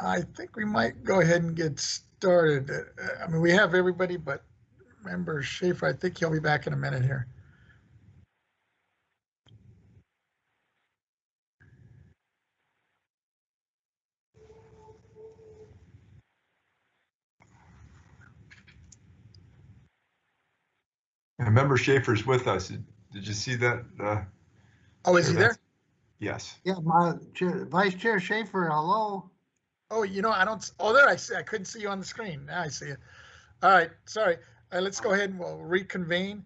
I think we might go ahead and get started. I mean, we have everybody, but Member Schaefer, I think he'll be back in a minute here. And Member Schaefer's with us. Did you see that? Oh, is he there? Yes. Yeah, Vice Chair Schaefer, hello. Oh, you know, I don't. Oh, there I see. I couldn't see you on the screen. Now I see it. All right, sorry. Let's go ahead and we'll reconvene.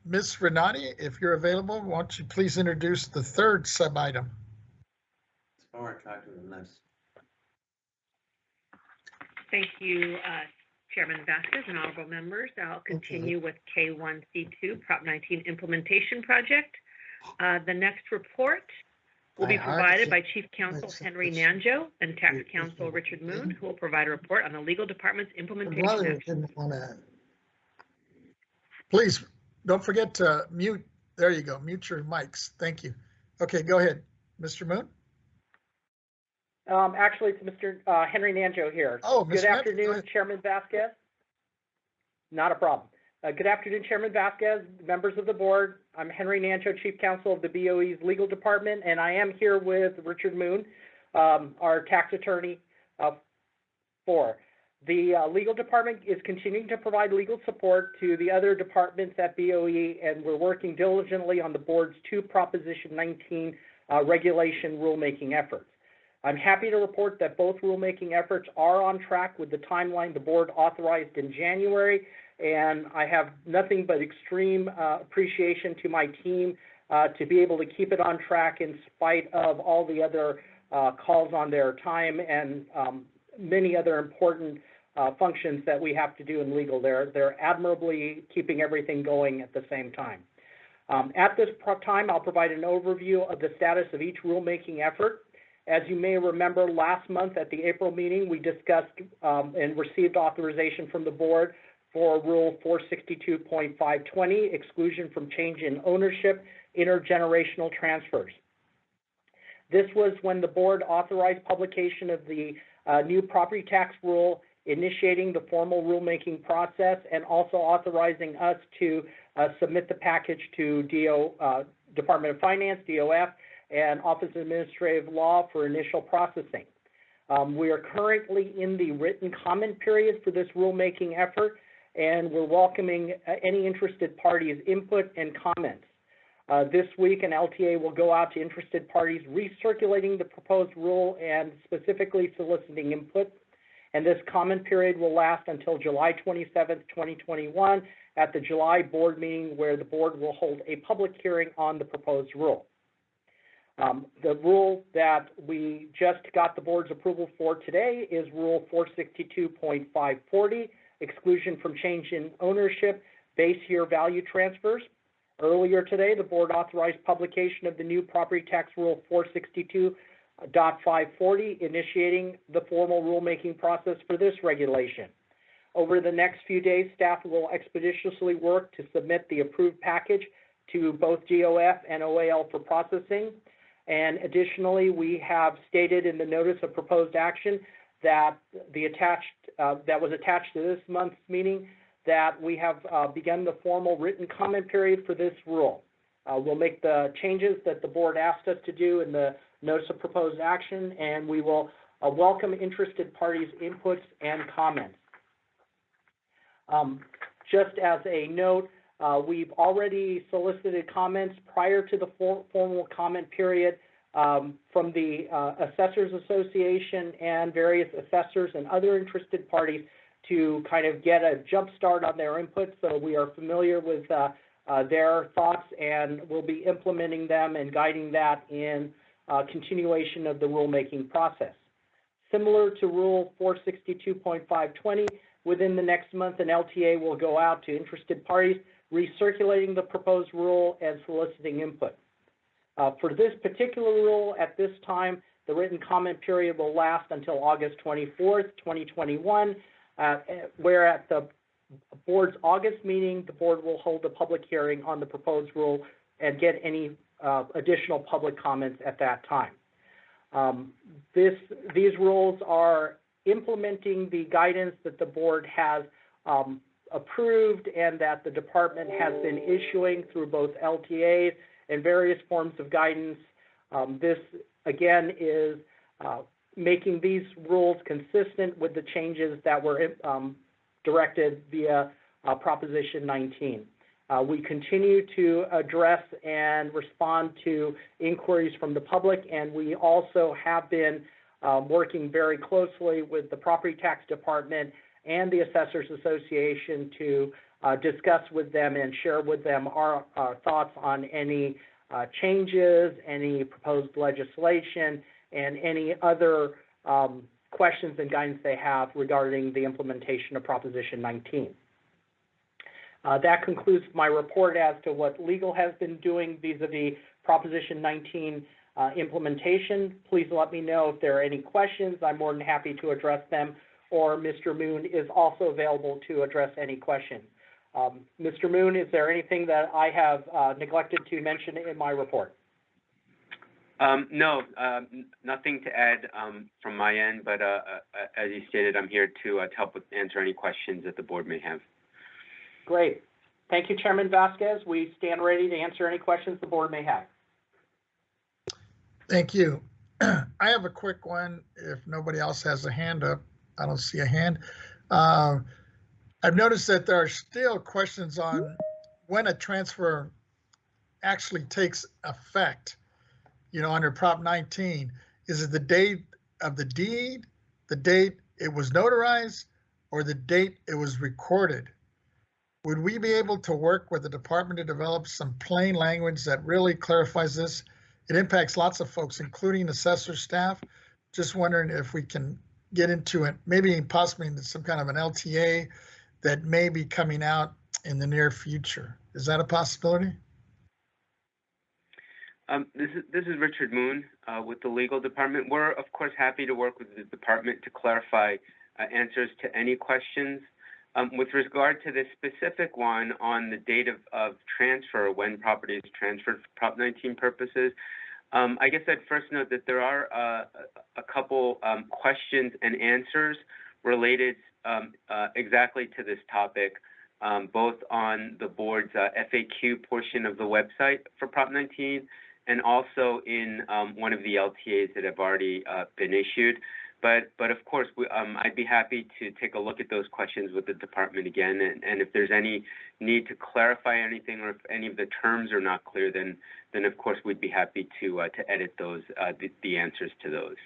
Ms. Renati, if you're available, why don't you please introduce the third sub item? Thank you, Chairman Vasquez and honorable members. I'll continue with K1C2 Prop 19 implementation project. The next report will be provided by Chief Counsel Henry Nanjo and Tax Counsel Richard Moon, who will provide a report on the legal department's implementation action. Please don't forget to mute. There you go. Mute your mics. Thank you. Okay, go ahead, Mr. Moon. Actually, it's Mr. Henry Nanjo here. Oh, good afternoon, Chairman Vasquez. Not a problem. Good afternoon, Chairman Vasquez, members of the board. I'm Henry Nanjo, Chief Counsel of the BOE's Legal Department, and I am here with Richard Moon, our tax attorney for. The legal department is continuing to provide legal support to the other departments at BOE, and we're working diligently on the board's 2 Proposition 19 regulation rulemaking efforts. I'm happy to report that both rulemaking efforts are on track with the timeline the board authorized in January, and I have nothing but extreme appreciation to my team to be able to keep it on track in spite of all the other calls on their time and many other important functions that we have to do in legal. They're admirably keeping everything going at the same time. At this time, I'll provide an overview of the status of each rulemaking effort. As you may remember, last month at the April meeting, we discussed and received authorization from the board for Rule 462.520, exclusion from change in ownership, intergenerational transfers. This was when the board authorized publication of the new property tax rule, initiating the formal rulemaking process, and also authorizing us to submit the package to Department of Finance, DOF, and Office of Administrative Law for initial processing. We are currently in the written comment period for this rulemaking effort, and we're welcoming any interested parties' input and comments. This week, an LTA will go out to interested parties recirculating the proposed rule and specifically soliciting input. And this comment period will last until July 27th, 2021 at the July board meeting, where the board will hold a public hearing on the proposed rule. The rule that we just got the board's approval for today is Rule 462.540, exclusion from change in ownership, base year value transfers. Earlier today, the board authorized publication of the new property tax rule 462.540, initiating the formal rulemaking process for this regulation. Over the next few days, staff will expeditiously work to submit the approved package to both GOF and OAL for processing. And additionally, we have stated in the notice of proposed action that that was attached to this month's meeting that we have begun the formal written comment period for this rule. We'll make the changes that the board asked us to do in the notice of proposed action, and we will welcome interested parties' inputs and comments. Just as a note, we've already solicited comments prior to the formal comment period from the Assessors Association and various assessors and other interested parties to kind of get a jump start on their input, so we are familiar with their thoughts, and we'll be implementing them and guiding that in continuation of the rulemaking process. Similar to Rule 462.520, within the next month, an LTA will go out to interested parties, recirculating the proposed rule and soliciting input. For this particular rule, at this time, the written comment period will last until August 24th, 2021, where at the board's August meeting, the board will hold a public hearing on the proposed rule and get any additional public comments at that time. These rules are implementing the guidance that the board has approved and that the department has been issuing through both LTAs and various forms of guidance. This, again, is making these rules consistent with the changes that were directed via Proposition 19. We continue to address and respond to inquiries from the public, and we also have been working very closely with the Property Tax Department and the Assessors Association to discuss with them and share with them our thoughts on any changes, any proposed legislation, and any other questions and guidance they have regarding the implementation of Proposition 19. That concludes my report as to what legal has been doing vis-a-vis Proposition 19 implementation. Please let me know if there are any questions. I'm more than happy to address them, or Mr. Moon is also available to address any questions. Mr. Moon, is there anything that I have neglected to mention in my report? No, nothing to add from my end, but as you stated, I'm here to help answer any questions that the board may have. Great. Thank you, Chairman Vasquez. We stand ready to answer any questions the board may have. Thank you. I have a quick one. If nobody else has a hand up, I don't see a hand. I've noticed that there are still questions on when a transfer actually takes effect. You know, under Prop 19, is it the date of the deed, the date it was notarized, or the date it was recorded? Would we be able to work with the department to develop some plain language that really clarifies this? It impacts lots of folks, including assessor staff. Just wondering if we can get into it, maybe possibly into some kind of an LTA that may be coming out in the near future. Is that a possibility? This is Richard Moon with the legal department. We're, of course, happy to work with the department to clarify answers to any questions. With regard to this specific one on the date of transfer, when property is transferred for Prop 19 purposes, I guess I'd first note that there are a couple questions and answers related exactly to this topic, both on the board's FAQ portion of the website for Prop 19 and also in one of the LTAs that have already been issued. But of course, I'd be happy to take a look at those questions with the department again, and if there's any need to clarify anything or if any of the terms are not clear, then of course we'd be happy to edit those the answers to those.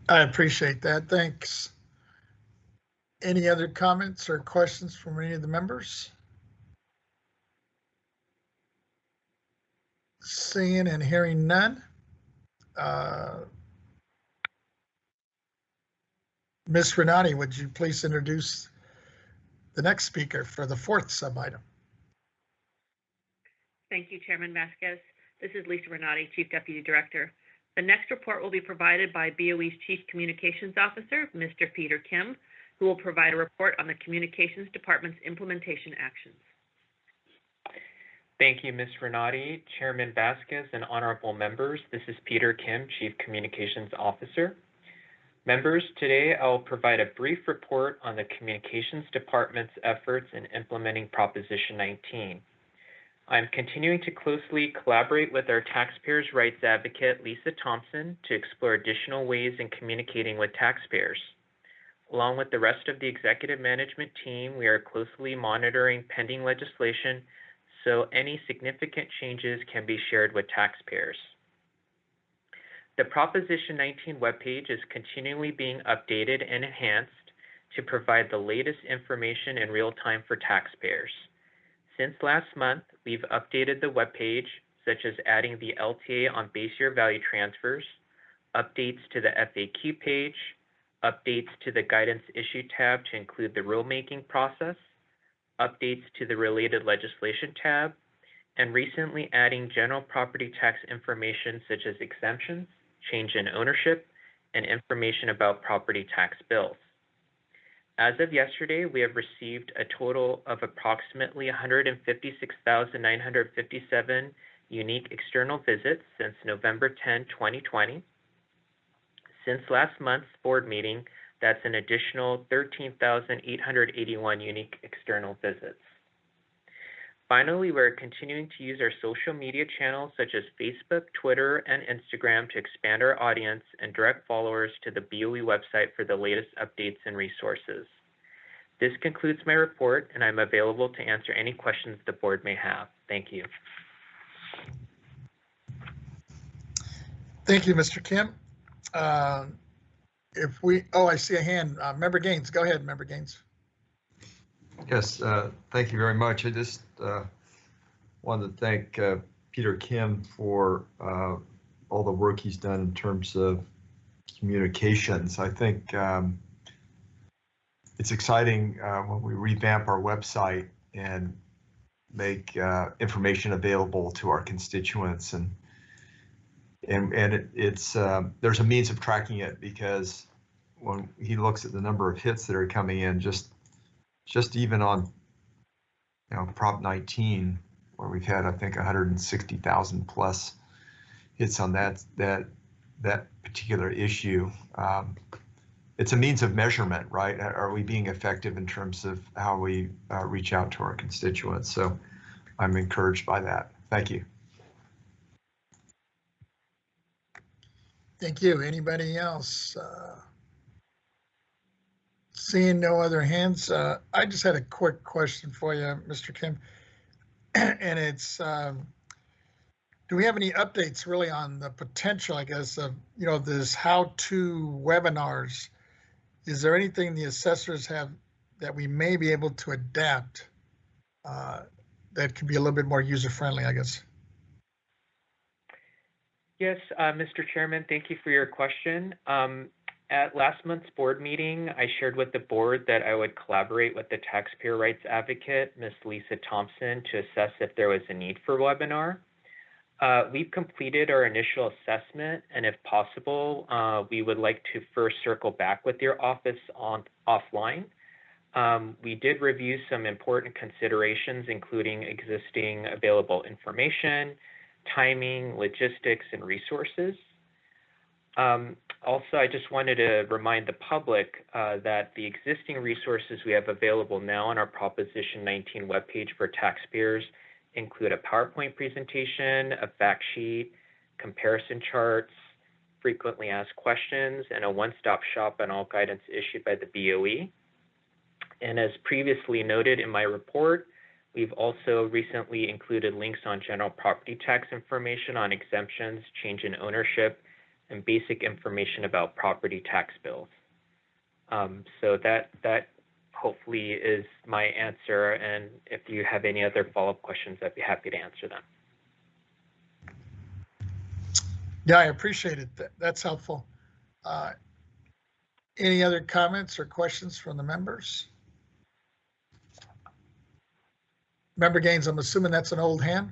I appreciate that. Thanks. Any other comments or questions from any of the members? Seeing and hearing none. Ms. Renati, would you please introduce the next speaker for the fourth sub-item? Thank you, Chairman Vasquez. This is Lisa Renati, Chief Deputy Director. The next report will be provided by BOE's Chief Communications Officer, Mr. Peter Kim, who will provide a report on the Communications Department's implementation actions. Thank you, Ms. Renati, Chairman Vasquez, and honorable members. This is Peter Kim, Chief Communications Officer. Members, today I will provide a brief report on the Communications Department's efforts in implementing Proposition 19. I'm continuing to closely collaborate with our taxpayers' rights advocate, Lisa Thompson, to explore additional ways in communicating with taxpayers. Along with the rest of the executive management team, we are closely monitoring pending legislation so any significant changes can be shared with taxpayers. The Proposition 19 webpage is continually being updated and enhanced to provide the latest information in real time for taxpayers. Since last month, we've updated the webpage, such as adding the LTA on base year value transfers, updates to the FAQ page, updates to the Guidance Issue tab to include the rulemaking process, updates to the Related Legislation tab, and recently adding general property tax information such as exemptions, change in ownership, and information about property tax bills. As of yesterday, we have received a total of approximately 156,957 unique external visits since November 10, 2020. Since last month's board meeting, that's an additional 13,881 unique external visits. Finally, we're continuing to use our social media channels such as Facebook, Twitter, and Instagram to expand our audience and direct followers to the BOE website for the latest updates and resources. This concludes my report, and I'm available to answer any questions the board may have. Thank you. Thank you, Mr. Kim. I see a hand. Member Gaines, go ahead, Member Gaines. Yes, thank you very much. I just wanted to thank Peter Kim for all the work he's done in terms of communications. I think it's exciting when we revamp our website and make information available to our constituents, and it's there's a means of tracking it, because when he looks at the number of hits that are coming in, just even on, Prop 19, where we've had, I think, 160,000 plus hits on that particular issue. It's a means of measurement, right? Are we being effective in terms of how we reach out to our constituents? So I'm encouraged by that. Thank you. Thank you. Anybody else? Seeing no other hands, I just had a quick question for you, Mr. Kim. And it's, do we have any updates really on the potential, I guess, of, this how-to webinars? Is there anything the assessors have that we may be able to adapt that could be a little bit more user-friendly, I guess? Yes, Mr. Chairman, thank you for your question. At last month's board meeting, I shared with the board that I would collaborate with the taxpayer rights advocate, Ms. Lisa Thompson, to assess if there was a need for a webinar. We've completed our initial assessment, and if possible, we would like to first circle back with your office offline. We did review some important considerations, including existing available information, timing, logistics, and resources. Also, I just wanted to remind the public that the existing resources we have available now on our Proposition 19 webpage for taxpayers include a PowerPoint presentation, a fact sheet, comparison charts, frequently asked questions, and a one-stop shop on all guidance issued by the BOE. And as previously noted in my report, we've also recently included links on general property tax information on exemptions, change in ownership, and basic information about property tax bills. So that hopefully is my answer, and if you have any other follow-up questions, I'd be happy to answer them. Yeah, I appreciate it. That's helpful. Any other comments or questions from the members? Member Gaines, I'm assuming that's an old hand?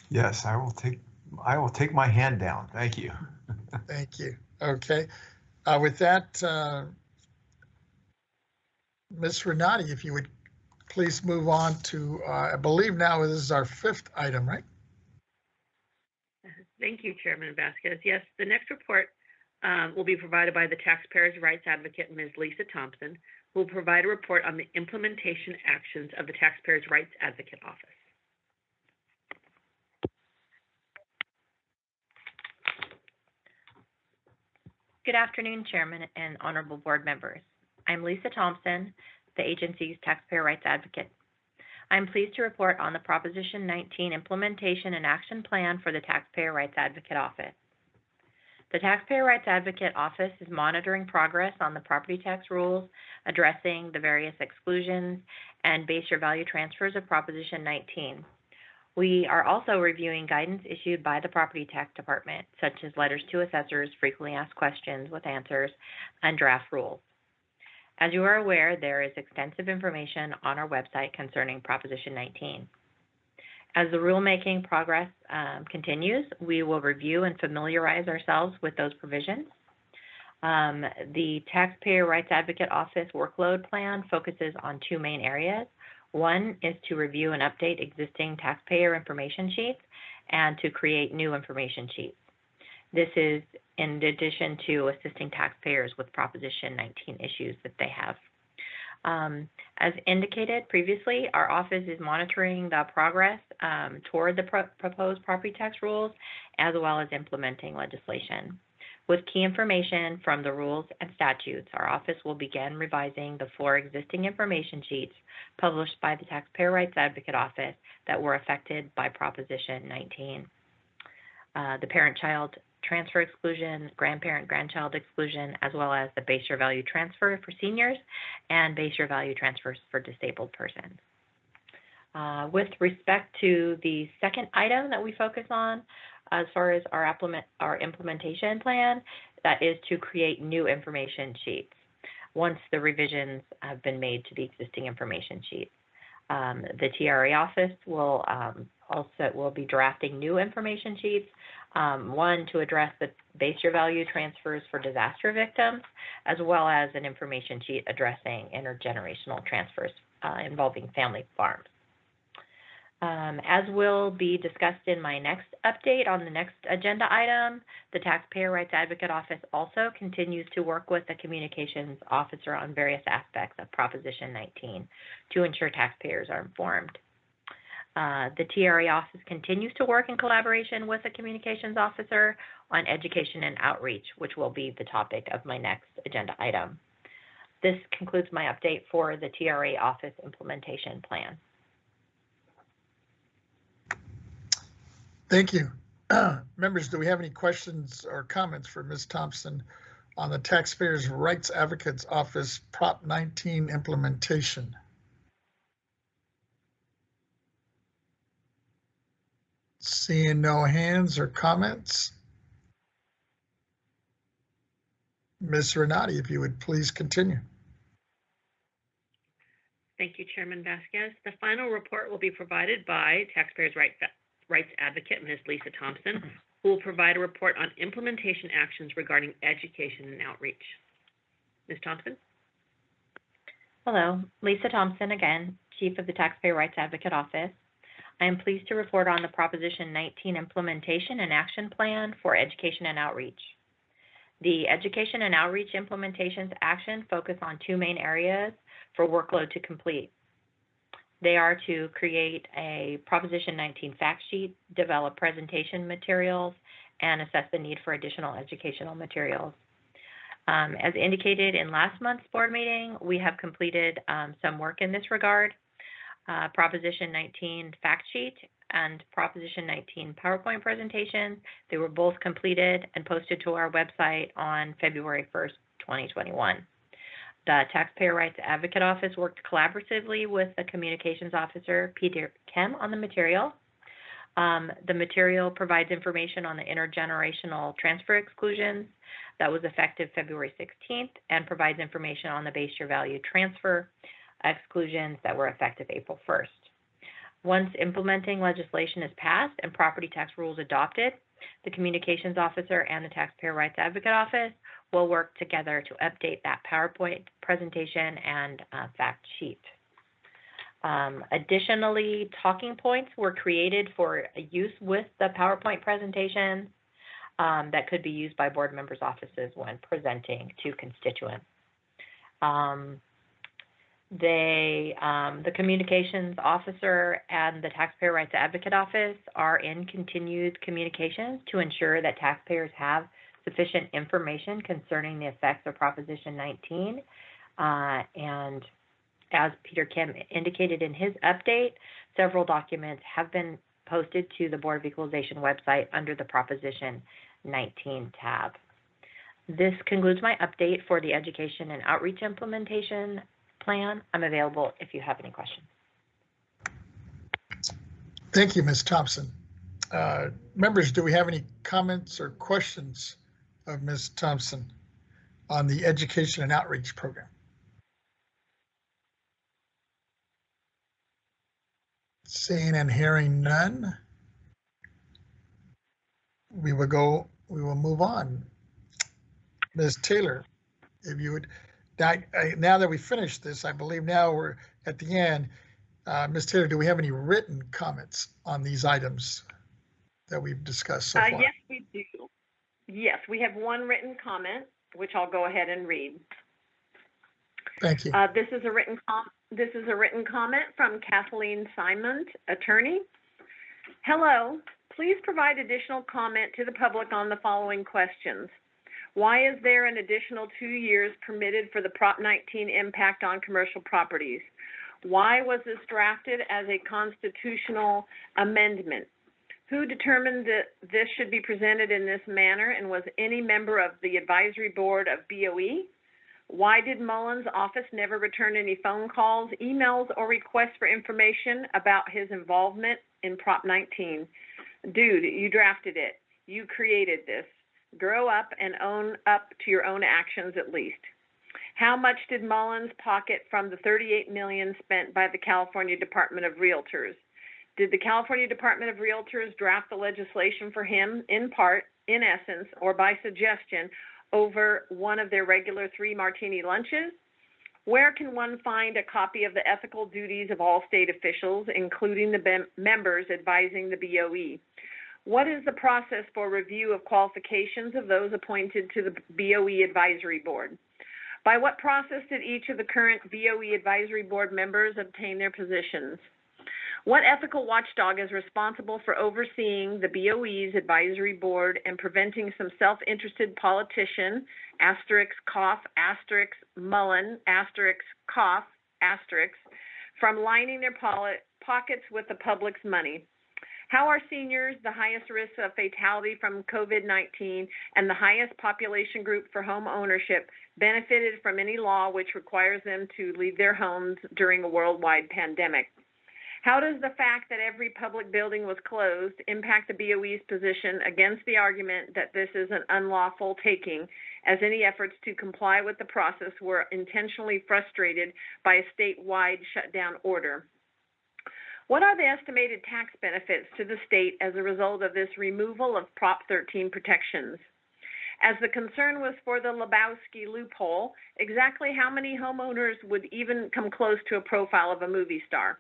Yes, I will take my hand down. Thank you. Thank you. Okay. With that, Ms. Renati, if you would please move on to, I believe now this is our 5th item, right? Thank you, Chairman Vasquez. Yes, the next report will be provided by the Taxpayers' Rights Advocate, Ms. Lisa Thompson, who will provide a report on the implementation actions of the Taxpayers' Rights Advocate Office. Good afternoon, Chairman and honorable board members. I'm Lisa Thompson, the agency's Taxpayer Rights Advocate. I'm pleased to report on the Proposition 19 Implementation and Action Plan for the Taxpayer Rights Advocate Office. The Taxpayer Rights Advocate Office is monitoring progress on the property tax rules, addressing the various exclusions, and base year value transfers of Proposition 19. We are also reviewing guidance issued by the Property Tax Department, such as letters to assessors, frequently asked questions with answers, and draft rules. As you are aware, there is extensive information on our website concerning Proposition 19. As the rulemaking progress continues, we will review and familiarize ourselves with those provisions. The Taxpayer Rights Advocate Office workload plan focuses on 2 main areas. One is to review and update existing taxpayer information sheets and to create new information sheets. This is in addition to assisting taxpayers with Proposition 19 issues that they have. As indicated previously, our office is monitoring the progress toward the proposed property tax rules, as well as implementing legislation. With key information from the rules and statutes, our office will begin revising the 4 existing information sheets published by the Taxpayer Rights Advocate Office that were affected by Proposition 19. The parent-child transfer exclusion, grandparent-grandchild exclusion, as well as the base year value transfer for seniors and base year value transfers for disabled persons. With respect to the second item that we focus on, as far as our implementation plan, that is to create new information sheets once the revisions have been made to the existing information sheets. The TRA office will be drafting new information sheets, one to address the base year value transfers for disaster victims, as well as an information sheet addressing intergenerational transfers involving family farms. As will be discussed in my next update on the next agenda item, the Taxpayer Rights Advocate Office also continues to work with the Communications Officer on various aspects of Proposition 19 to ensure taxpayers are informed. The TRA office continues to work in collaboration with the Communications Officer on education and outreach, which will be the topic of my next agenda item. This concludes my update for the TRA office implementation plan. Thank you. Members, do we have any questions or comments for Ms. Thompson on the Taxpayers Rights Advocates Office Prop 19 implementation? Seeing no hands or comments. Ms. Renati, if you would please continue. Thank you, Chairman Vasquez. The final report will be provided by Taxpayers Rights Advocate, Ms. Lisa Thompson, who will provide a report on implementation actions regarding education and outreach. Ms. Thompson? Hello, Lisa Thompson again, Chief of the Taxpayer Rights Advocate Office. I am pleased to report on the Proposition 19 implementation and action plan for education and outreach. The education and outreach implementations action focus on 2 main areas for workload to complete. They are to create a Proposition 19 fact sheet, develop presentation materials, and assess the need for additional educational materials. As indicated in last month's board meeting, we have completed some work in this regard. Proposition 19 fact sheet and Proposition 19 PowerPoint presentations, they were both completed and posted to our website on February 1st, 2021. The Taxpayer Rights Advocate Office worked collaboratively with the Communications Officer, Peter Kim, on the material. The material provides information on the intergenerational transfer exclusions that was effective February 16th and provides information on the base year value transfer exclusions that were effective April 1st. Once implementing legislation is passed and property tax rules adopted, the Communications Officer and the Taxpayer Rights Advocate Office will work together to update that PowerPoint presentation and fact sheet. Additionally, talking points were created for use with the PowerPoint presentations that could be used by board members' offices when presenting to constituents. The Communications Officer and the Taxpayer Rights Advocate Office are in continued communications to ensure that taxpayers have sufficient information concerning the effects of Proposition 19. And as Peter Kim indicated in his update, several documents have been posted to the Board of Equalization website under the Proposition 19 tab. This concludes my update for the Education and Outreach Implementation Plan. I'm available if you have any questions. Thank you, Ms. Thompson. Members, do we have any comments or questions of Ms. Thompson on the Education and Outreach Program? Seeing and hearing none, we will move on. Ms. Taylor, if you would, now that we finished this, I believe now we're at the end. Ms. Taylor, do we have any written comments on these items that we've discussed so far? Yes, we do. Yes, we have one written comment, which I'll go ahead and read. Thank you. This is a written comment from Kathleen Simon, attorney. Hello, please provide additional comment to the public on the following questions. Why is there an additional 2 years permitted for the Prop 19 impact on commercial properties? Why was this drafted as a constitutional amendment? Who determined that this should be presented in this manner, and was any member of the advisory board of BOE? Why did Mullins' office never return any phone calls, emails, or requests for information about his involvement in Prop 19? Dude, you drafted it. You created this. Grow up and own up to your own actions at least. How much did Mullins pocket from the $38 million spent by the California Department of Realtors? Did the California Department of Realtors draft the legislation for him, in part, in essence, or by suggestion, over one of their regular 3 martini lunches? Where can one find a copy of the ethical duties of all state officials, including the members advising the BOE? What is the process for review of qualifications of those appointed to the BOE Advisory Board? By what process did each of the current BOE Advisory Board members obtain their positions? What ethical watchdog is responsible for overseeing the BOE's advisory board and preventing some self-interested politician, asterisk, cough, asterisk, Mullen, asterisk, cough, asterisk, from lining their pockets with the public's money? How are seniors, the highest risk of fatality from COVID-19 and the highest population group for home ownership, benefited from any law which requires them to leave their homes during a worldwide pandemic? How does the fact that every public building was closed impact the BOE's position against the argument that this is an unlawful taking, as any efforts to comply with the process were intentionally frustrated by a statewide shutdown order? What are the estimated tax benefits to the state as a result of this removal of Prop 13 protections? As the concern was for the Lebowski loophole, exactly how many homeowners would even come close to a profile of a movie star?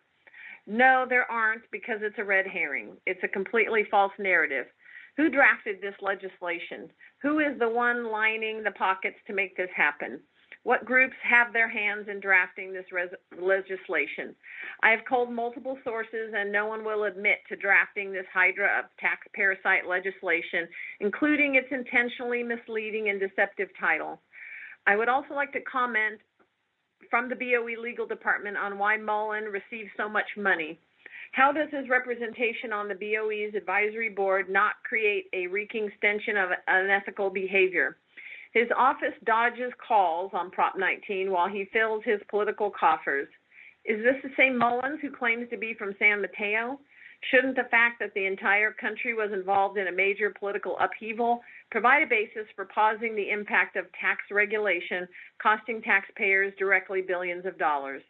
No, there aren't, because it's a red herring. It's a completely false narrative. Who drafted this legislation? Who is the one lining the pockets to make this happen? What groups have their hands in drafting this legislation? I have called multiple sources, and no one will admit to drafting this hydra of tax parasite legislation, including its intentionally misleading and deceptive title. I would also like to comment from the BOE legal department on why Mullen received so much money. How does his representation on the BOE's advisory board not create a reeking stench of unethical behavior? His office dodges calls on Prop 19 while he fills his political coffers. Is this the same Mullins who claims to be from San Mateo? Shouldn't the fact that the entire country was involved in a major political upheaval provide a basis for pausing the impact of tax regulation, costing taxpayers directly billions of dollars?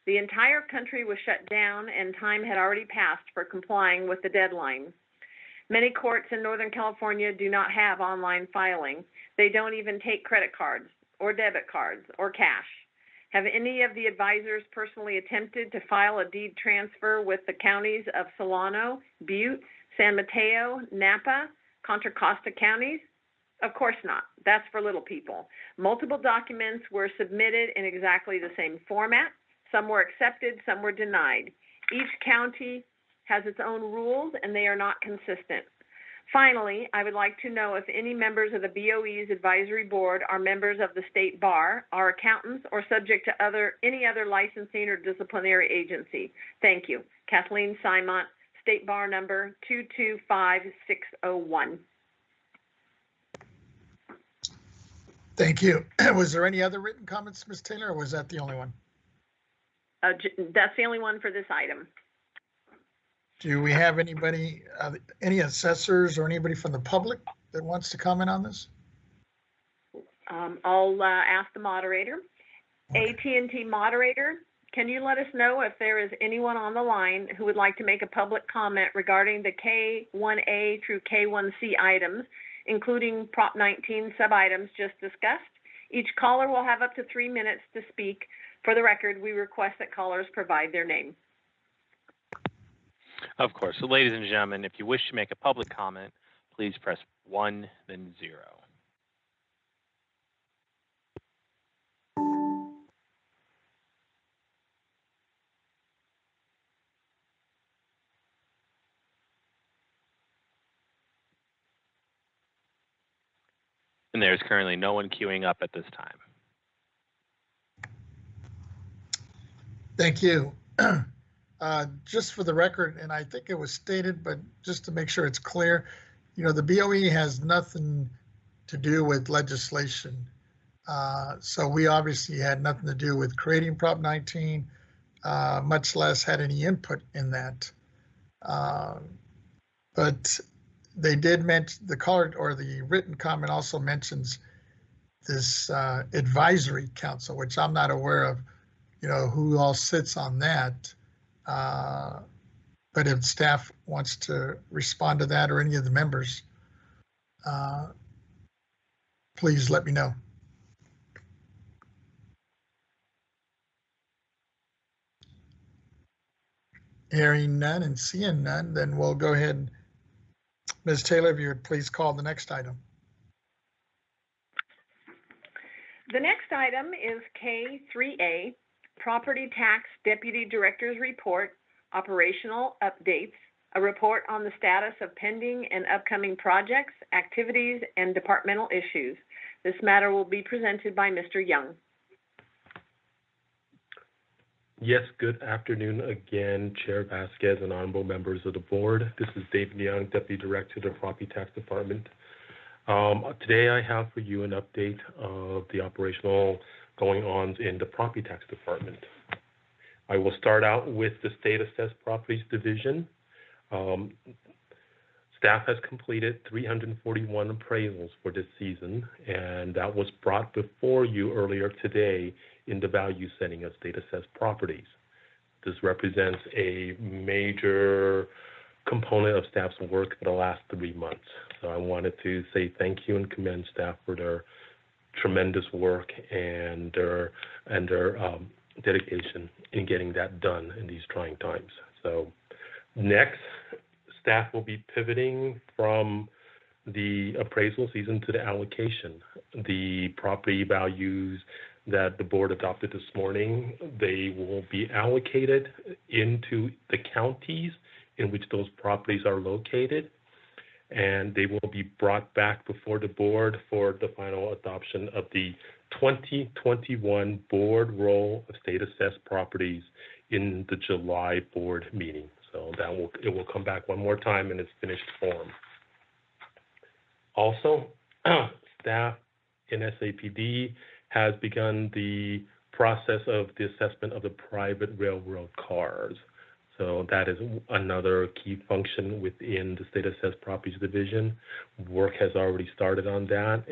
The entire country was shut down, and time had already passed for complying with the deadline. Many courts in Northern California do not have online filing. They don't even take credit cards or debit cards or cash. Have any of the advisors personally attempted to file a deed transfer with the counties of Solano, Butte, San Mateo, Napa, Contra Costa counties? Of course not. That's for little people. Multiple documents were submitted in exactly the same format. Some were accepted, some were denied. Each county has its own rules, and they are not consistent. Finally, I would like to know if any members of the BOE's advisory board are members of the state bar, are accountants, or subject to any other licensing or disciplinary agency. Thank you. Kathleen Simon, State Bar number 225601. Thank you. Was there any other written comments, Ms. Taylor, or was that the only one? That's the only one for this item. Do we have anybody, any assessors or anybody from the public that wants to comment on this? I'll ask the moderator. Okay. AT&T moderator, can you let us know if there is anyone on the line who would like to make a public comment regarding the K1A through K1C items, including Prop 19 sub-items just discussed? Each caller will have up to 3 minutes to speak. For the record, we request that callers provide their name. Of course. So ladies and gentlemen, if you wish to make a public comment, please press 1, then 0. And there's currently no one queuing up at this time. Thank you. Just for the record, and I think it was stated, but just to make sure it's clear, you know, the BOE has nothing to do with legislation. So we obviously had nothing to do with creating Prop 19, much less had any input in that. But they did mention, the card or the written comment also mentions this advisory council, which I'm not aware of, you know, who all sits on that. But if staff wants to respond to that or any of the members, please let me know. Hearing none and seeing none, then we'll go ahead. Ms. Taylor, if you would please call the next item. The next item is K3A, Property Tax Deputy Director's Report, Operational Updates, a report on the status of pending and upcoming projects, activities, and departmental issues. This matter will be presented by Mr. Young. Yes, good afternoon again, Chair Vasquez and honorable members of the board. This is David Young, Deputy Director of the Property Tax Department. Today I have for you an update of the operational going-ons in the Property Tax Department. I will start out with the State Assessed Properties Division. Staff has completed 341 appraisals for this season, and that was brought before you earlier today in the value setting of state assessed properties. This represents a major component of staff's work for the last 3 months. So I wanted to say thank you and commend staff for their tremendous work and their dedication in getting that done in these trying times. So next, staff will be pivoting from the appraisal season to the allocation. The property values that the board adopted this morning, they will be allocated into the counties in which those properties are located, and they will be brought back before the board for the final adoption of the 2021 board roll of state assessed properties in the July board meeting. So it will come back one more time in its finished form. Also, staff in SAPD has begun the process of the assessment of the private railroad cars. So that is another key function within the State Assessed Properties Division. Work has already started on that,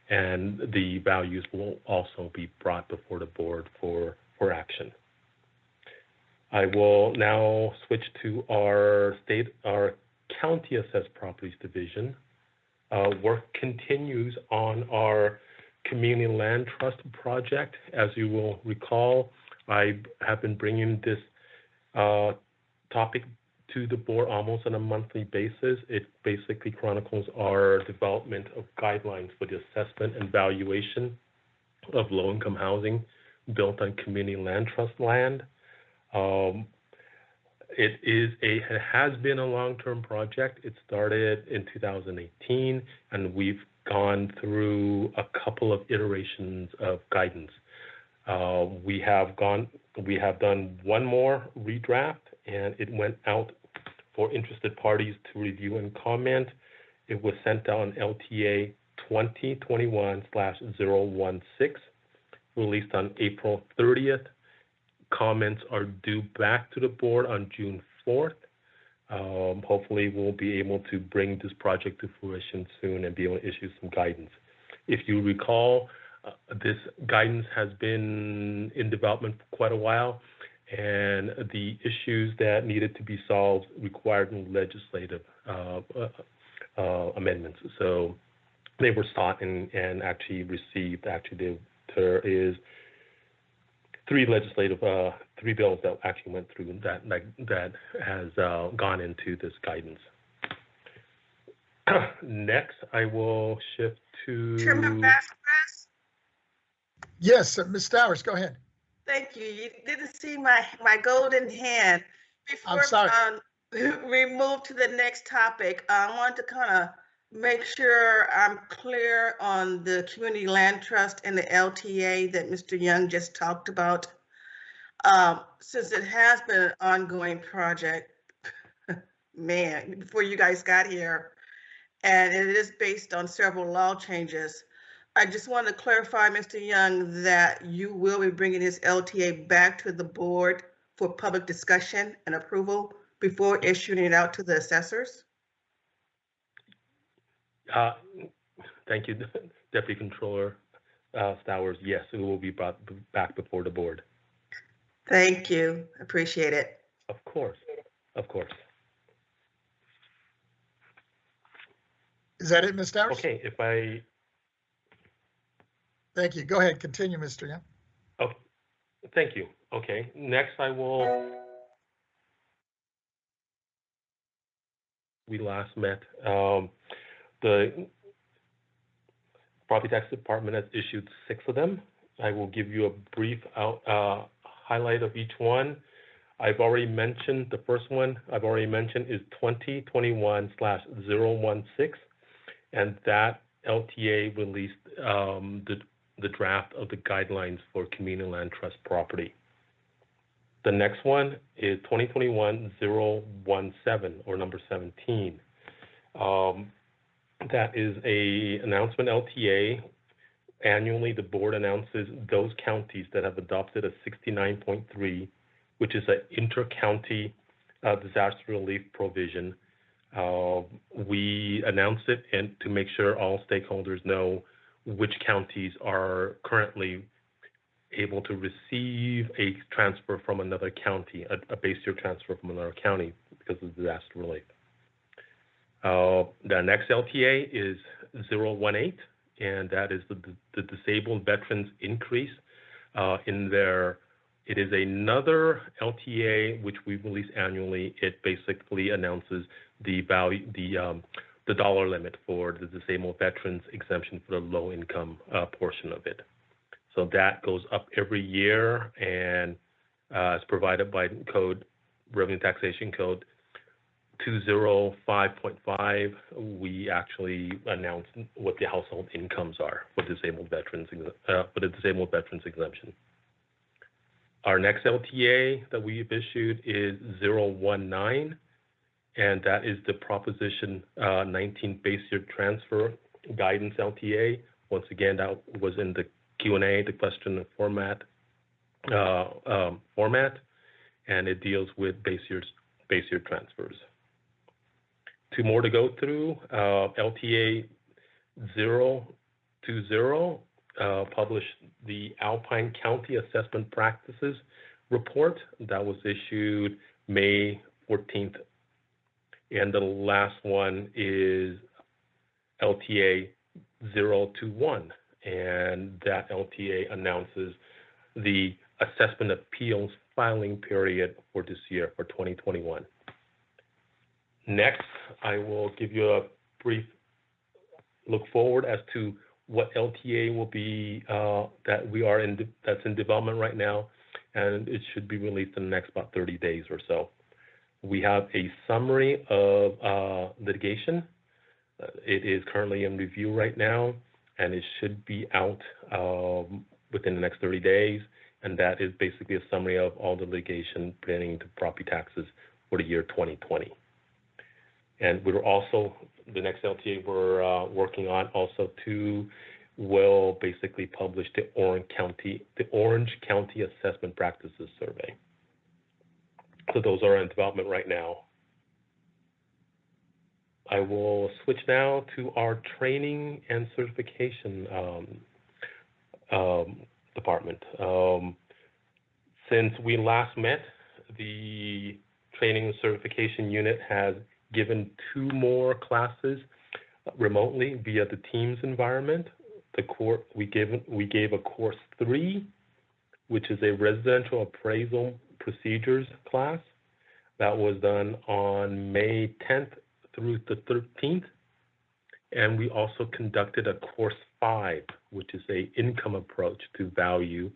and the values will also be brought before the board for action. I will now switch to our County Assessed Properties Division. Work continues on our Community Land Trust project. As you will recall, I have been bringing this topic to the board almost on a monthly basis. It basically chronicles our development of guidelines for the assessment and valuation of low-income housing built on community land trust land. It has been a long-term project. It started in 2018, and we've gone through a couple of iterations of guidance. We have done one more redraft, and it went out for interested parties to review and comment. It was sent out on LTA 2021/016, released on April 30th. Comments are due back to the board on June 4th. Hopefully we'll be able to bring this project to fruition soon and be able to issue some guidance. If you recall, this guidance has been in development for quite a while, and the issues that needed to be solved required legislative amendments. So they were sought and actually received. Actually, there is three bills that actually went through that has gone into this guidance. Next, I will shift to Chairman Vasquez, Yes, Ms. Stowers, go ahead. thank you. You didn't see my golden hand. I'm Before sorry. we move to the next topic, I wanted to kind of make sure I'm clear on the Community Land Trust and the LTA that Mr. Young just talked about. Since it has been an ongoing project, man, before you guys got here, and it is based on several law changes, I just want to clarify, Mr. Young, that you will be bringing this LTA back to the board for public discussion and approval before issuing it out to the assessors? Thank you, Deputy Controller Stowers. Yes, it will be brought back before the board. Thank you. Appreciate it. Of course. Of course. Is that it, Ms. Stowers? Okay, if I... Thank you. Go ahead. Continue, Mr. Young. Oh, thank you. Okay, next I will... We last met. The Property Tax Department has issued 6 of them. I will give you a brief highlight of each one. I've already mentioned the first one I've already mentioned is 2021/016, and that LTA released the draft of the guidelines for community land trust property. The next one is 2021/017, or number 17. That is a announcement LTA. Annually, the board announces those counties that have adopted a 69.3, which is an inter-county disaster relief provision. We announce it and to make sure all stakeholders know which counties are currently able to receive a transfer from another county, a base year transfer from another county because of disaster relief. The next LTA is 018, and that is the disabled veterans increase in their. It is another LTA which we release annually. It basically announces the value, the dollar limit for the disabled veterans exemption for the low income portion of it. So that goes up every year, and is provided by Code Revenue Taxation Code 205.5. We actually announce what the household incomes are for disabled veterans for the disabled veterans exemption. Our next LTA that we've issued is 019, and that is the Proposition 19 base year transfer guidance LTA. Once again, that was in the Q&A, the question format, and it deals with base year transfers. 2 more to go through. LTA 020 published the Alpine County Assessment Practices Report. That was issued May 14th. And the last one is LTA 021. And that LTA announces the assessment appeals filing period for this year, for 2021. Next, I will give you a brief look forward as to what LTA will be that we are in, that's in development right now, and it should be released in the next about 30 days or so. We have a summary of litigation. It is currently in review right now, and it should be out within the next 30 days. And that is basically a summary of all the litigation pertaining to property taxes for the year 2020. And we're also, the next LTA we're working on also will basically publish the Orange County Assessment Practices Survey. So those are in development right now. I will switch now to our training and certification department. Since we last met, the training and certification unit has given 2 more classes remotely via the Teams environment. We gave a course 3, which is a residential appraisal procedures class that was done on May 10th through the 13th. And we also conducted a course 5, which is a income approach to value,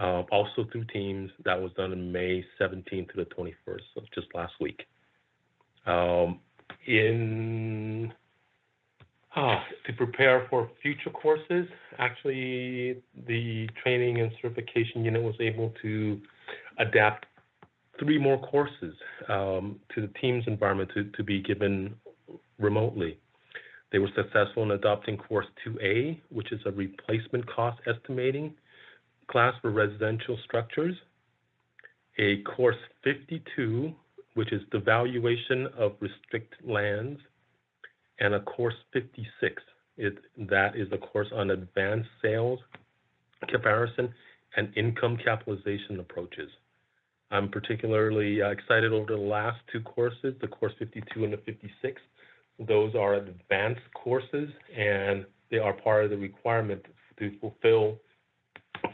also through Teams. That was done on May 17th to the 21st, so just last week. To prepare for future courses, actually the training and certification unit was able to adapt 3 more courses to the Teams environment to be given remotely. They were successful in adopting course 2A, which is a replacement cost estimating class for residential structures, a course 52, which is the valuation of restricted lands, and a course 56. That is a course on advanced sales comparison and income capitalization approaches. I'm particularly excited over the last 2 courses, the course 52 and the 56. Those are advanced courses, and they are part of the requirement to fulfill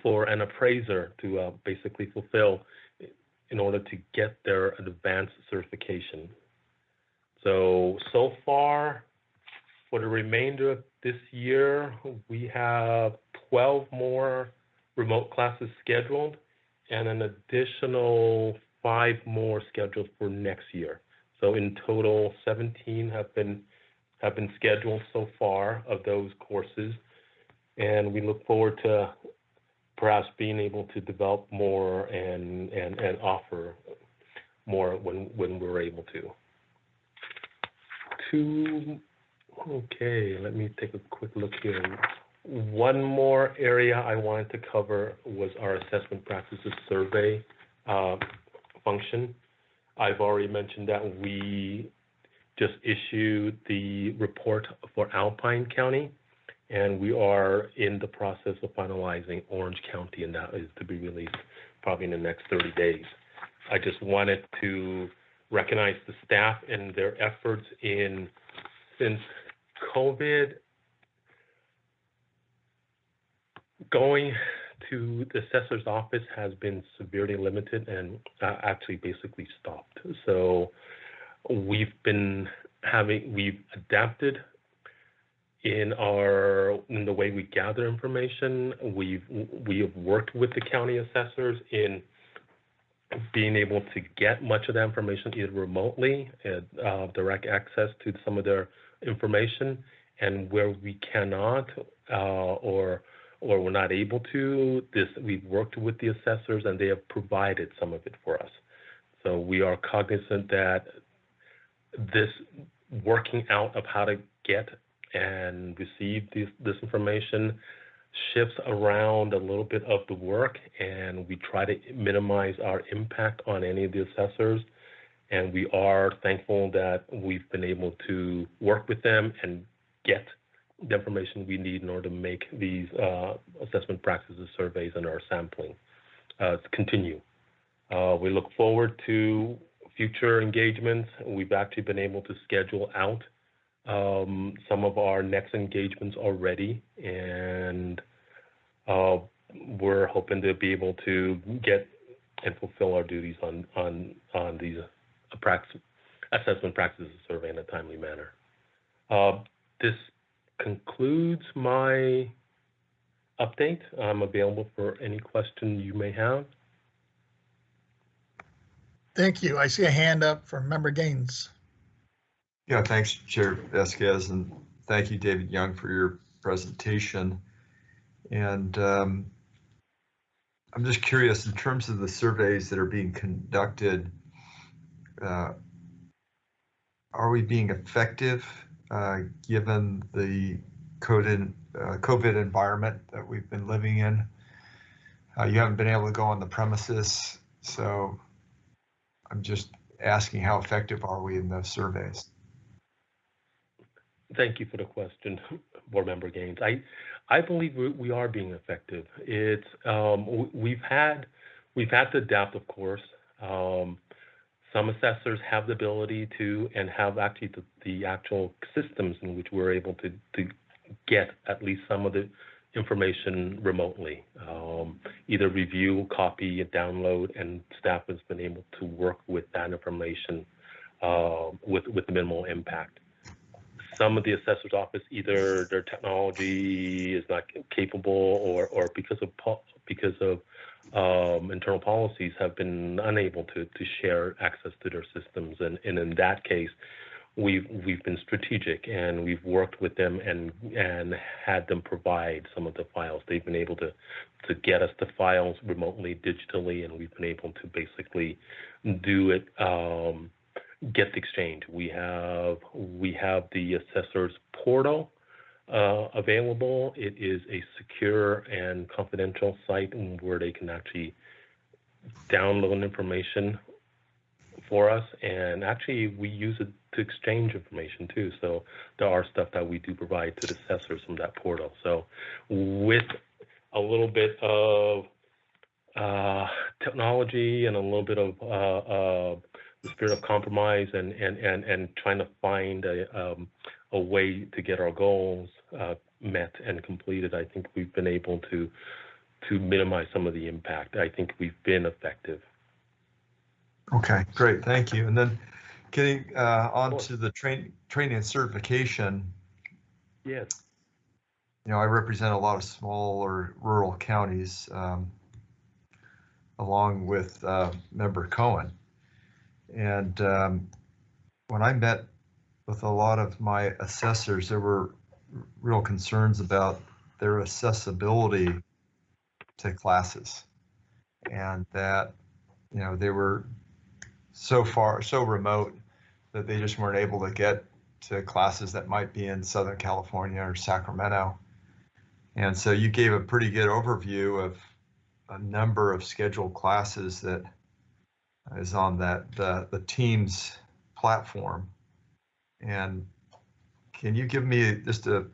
for an appraiser to basically fulfill in order to get their advanced certification. So far, for the remainder of this year, we have 12 more remote classes scheduled and an additional 5 more scheduled for next year. So in total, 17 have been scheduled so far of those courses, and we look forward to perhaps being able to develop more and offer more when we're able to. Okay, let me take a quick look here. One more area I wanted to cover was our assessment practices survey function. I've already mentioned that we just issued the report for Alpine County, and we are in the process of finalizing Orange County, and that is to be released probably in the next 30 days. I just wanted to recognize the staff and their efforts since COVID, going to the assessor's office has been severely limited and actually basically stopped. So we've adapted in the way we gather information. We have worked with the county assessors in being able to get much of that information either remotely, direct access to some of their information, and where we cannot or we're not able to, we've worked with the assessors and they have provided some of it for us. So we are cognizant that this working out of how to get and receive this information shifts around a little bit of the work, and we try to minimize our impact on any of the assessors. And we are thankful that we've been able to work with them and get the information we need in order to make these assessment practices surveys and our sampling continue. We look forward to future engagements. We've actually been able to schedule out some of our next engagements already, and we're hoping to be able to get and fulfill our duties on these assessment practices survey in a timely manner. This concludes my update. I'm available for any question you may have. Thank you. I see a hand up from Member Gaines. Yeah, thanks, Chair Vasquez, and thank you, David Young, for your presentation. And I'm just curious, in terms of the surveys that are being conducted, are we being effective given the COVID environment that we've been living in? You haven't been able to go on the premises, so I'm just asking, how effective are we in those surveys? Thank you for the question, Board Member Gaines. I believe we are being effective. It's we've had to adapt, of course. Some assessors have the ability to and have actually the actual systems in which we're able to get at least some of the information remotely, either review, copy, download, and staff has been able to work with that information with minimal impact. Some of the assessor's office, either their technology is not capable, or because of internal policies, have been unable to share access to their systems. And in that case, we've been strategic, and we've worked with them and had them provide some of the files. They've been able to get us the files remotely, digitally, and we've been able to basically do it. Get the exchange. We have the assessor's portal available. It is a secure and confidential site where they can actually download information for us, and actually we use it to exchange information too. So there are stuff that we do provide to the assessors from that portal. So with a little bit of technology and a little bit of the spirit of compromise and trying to find a way to get our goals met and completed, I think we've been able to minimize some of the impact. I think we've been effective. Okay, great, thank you. And then getting on to the training and certification. Yes. You know, I represent a lot of small or rural counties, along with Member Cohen. And when I met with a lot of my assessors, there were real concerns about their accessibility to classes, and that, you know, they were so remote that they just weren't able to get to classes that might be in Southern California or Sacramento. And so you gave a pretty good overview of a number of scheduled classes that is on the Teams platform. And can you give me just a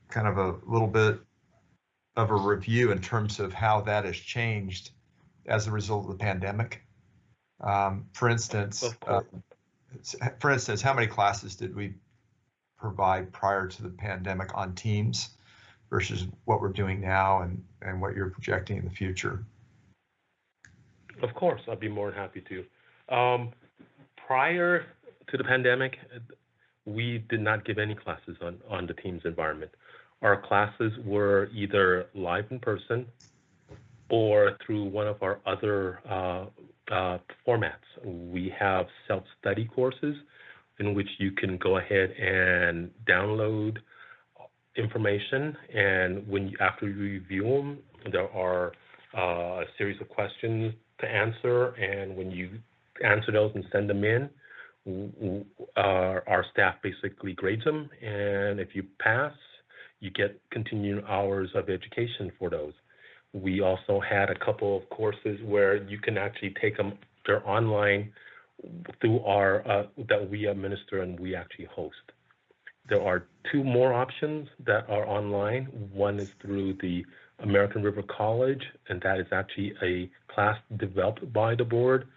kind of a little bit of a review in terms of how that has changed as a result of the pandemic? For instance, how many classes did we provide prior to the pandemic on Teams versus what we're doing now and what you're projecting in the future? Of course, I'd be more than happy to. Prior to the pandemic, we did not give any classes on the Teams environment. Our classes were either live in person or through one of our other formats. We have self-study courses in which you can go ahead and download information, and after you review them, there are a series of questions to answer, and when you answer those and send them in, our staff basically grades them, and if you pass, you get continuing hours of education for those. We also had a couple of courses where you can actually take them, they're online through our, that we administer and we actually host. There are two more options that are online. One is through the American River College, and that is actually a class developed by the board,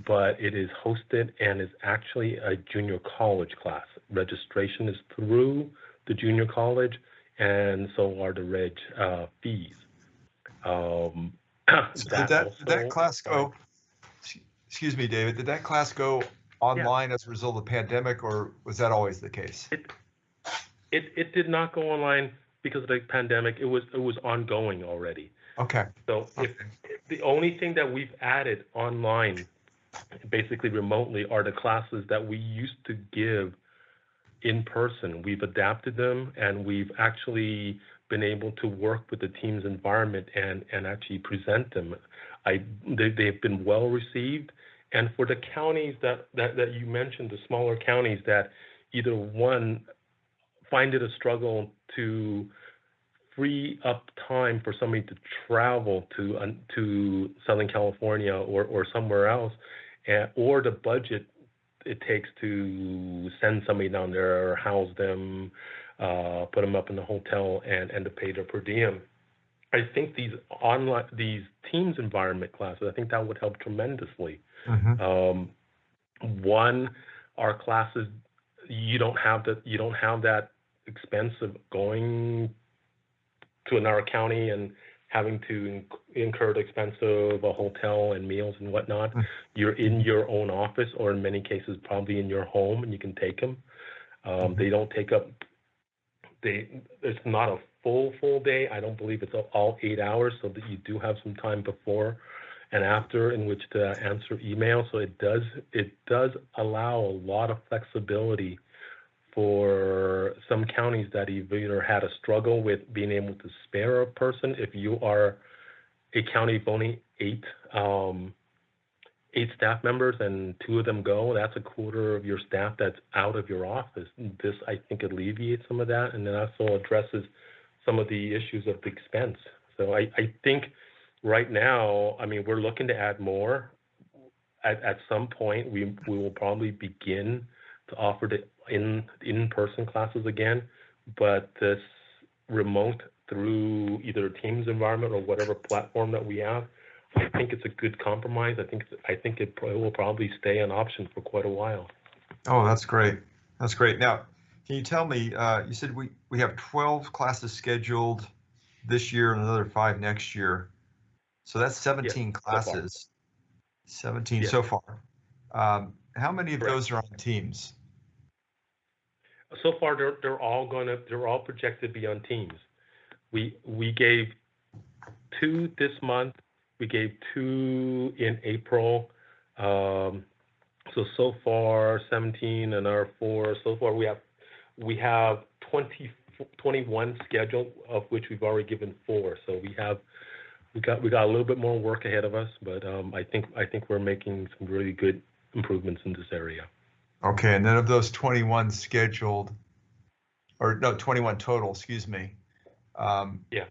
but it is hosted and is actually a junior college class. Registration is through the junior college, and so are the reg fees. So did that class go, excuse me, David, did that class go online as a result of the pandemic, or was that always the case? It did not go online because of the pandemic. It was ongoing already. Okay. So if the only thing that we've added online, basically remotely, are the classes that we used to give in person. We've adapted them, and we've actually been able to work with the Teams environment and actually present them. They've been well received. And for the counties that you mentioned, the smaller counties that either one find it a struggle to free up time for somebody to travel to Southern California or somewhere else, or the budget it takes to send somebody down there, house them, put them up in the hotel, and to pay their per diem. I think these Teams environment classes, I think that would help tremendously. Mm-hmm. One, our classes, you don't have that expense of going to another county and having to incur the expense of a hotel and meals and whatnot. You're in your own office, or in many cases, probably in your home, and you can take them. They don't take up, it's not a full day. I don't believe it's all 8 hours, so that you do have some time before and after in which to answer email. So it does allow a lot of flexibility for some counties that have either had a struggle with being able to spare a person. If you are a county of only eight staff members and 2 of them go, that's a quarter of your staff that's out of your office. This, I think, alleviates some of that, and then also addresses some of the issues of the expense. So I think right now, I mean, we're looking to add more. At some point, we will probably begin to offer the in-person classes again, but this remote through either Teams environment or whatever platform that we have, I think it's a good compromise. I think it will probably stay an option for quite a while. Oh, that's great. That's great. Now, can you tell me, you said we have 12 classes scheduled this year and another 5 next year. So that's 17 classes, 17 so far. How many of those are on Teams? So far, they're all projected to be on Teams. We gave 2 this month. We gave 2 in April. So far 17 and our 4. So far we have 21 scheduled, of which we've already given 4. So we got a little bit more work ahead of us, but I think we're making some really good improvements in this area. Okay, and then of those 21 scheduled, or no, 21 total, excuse me. Yeah.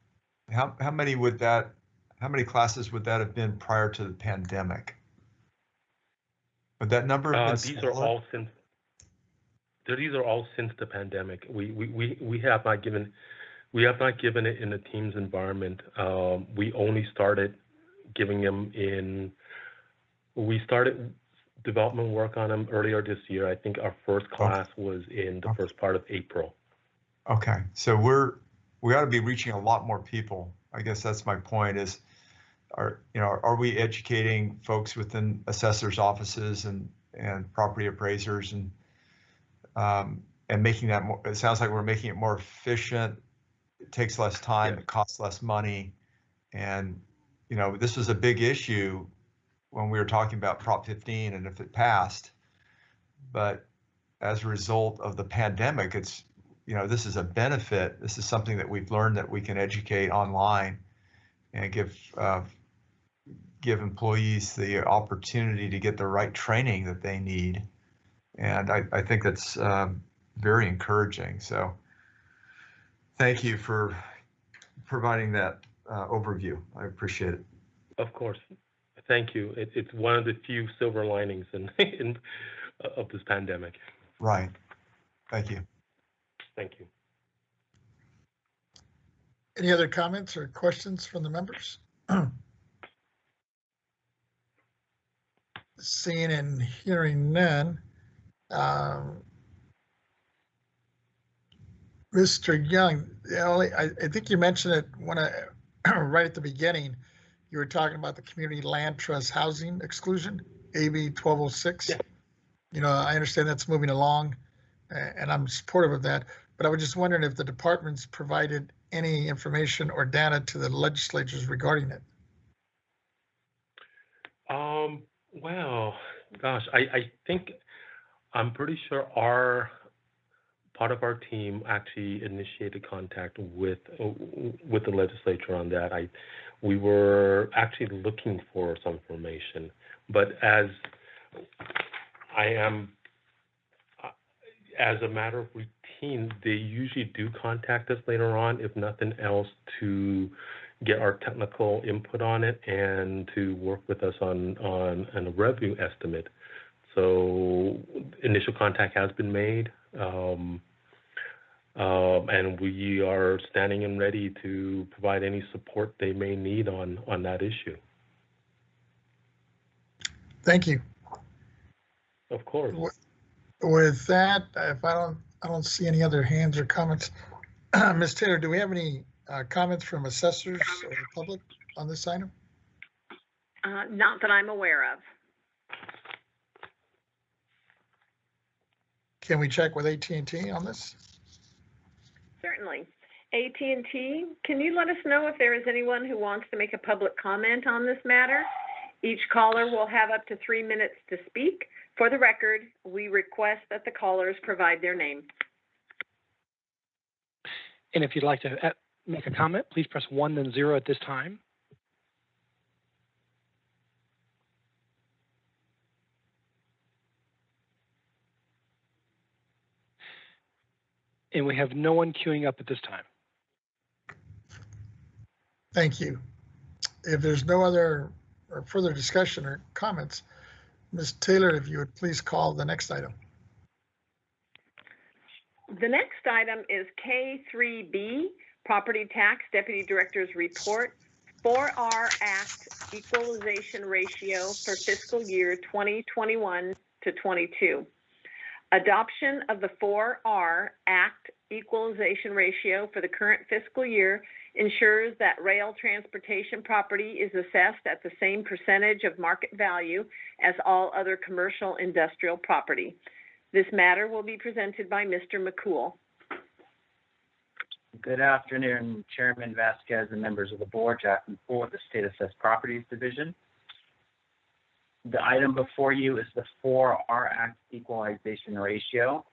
How many classes would that have been prior to the pandemic? Would that number have been these are all since the pandemic. We have not given it in a Teams environment. We only started giving them we started development work on them earlier this year. I think our first class was in the first part of April. Okay, so we ought to be reaching a lot more people. I guess that's my point is, are we educating folks within assessors' offices and property appraisers and making that more, it sounds like we're making it more efficient. It takes less time, It costs less money. And, this was a big issue when we were talking about Prop 15 and if it passed, but as a result of the pandemic, it's, this is a benefit. This is something that we've learned that we can educate online and give employees the opportunity to get the right training that they need. And I think that's very encouraging. So thank you for providing that overview. I appreciate it. Of course. Thank you. It's one of the few silver linings of this pandemic. Right. Thank you. Thank you. Any other comments or questions from the members? Seeing and hearing none. Mr. Young, I think you mentioned it right at the beginning. You were talking about the Community Land Trust housing exclusion, AB 1206. Yeah. I understand that's moving along, and I'm supportive of that. But I was just wondering if the department's provided any information or data to the legislatures regarding it. Well, gosh, I think I'm pretty sure part of our team actually initiated contact with the legislature on that. We were actually looking for some information, but as a matter of routine, they usually do contact us later on, if nothing else, to get our technical input on it and to work with us on a revenue estimate. So initial contact has been made, and we are standing and ready to provide any support they may need on that issue. Thank you. Of course. With that, if I don't see any other hands or comments, Ms. Taylor, do we have any comments from assessors or the public on this item? Not that I'm aware of. Can we check with AT&T on this? Certainly. AT&T, can you let us know if there is anyone who wants to make a public comment on this matter? Each caller will have up to 3 minutes to speak. For the record, we request that the callers provide their name. And if you'd like to make a comment, please press 1 then 0 at this time. And we have no one queuing up at this time. Thank you. If there's no other or further discussion or comments, Ms. Taylor, if you would please call the next item. The next item is K3B, Property Tax Deputy Director's Report, 4R Act Equalization Ratio for fiscal year 2021 to 22. Adoption of the 4R Act Equalization Ratio for the current fiscal year ensures that rail transportation property is assessed at the same percentage of market value as all other commercial industrial property. This matter will be presented by Mr. McCool. Good afternoon, Chairman Vasquez and members of the board. Jack McCool with the State Assessed Properties Division. The item before you is the 4R Act Equalization Ratio.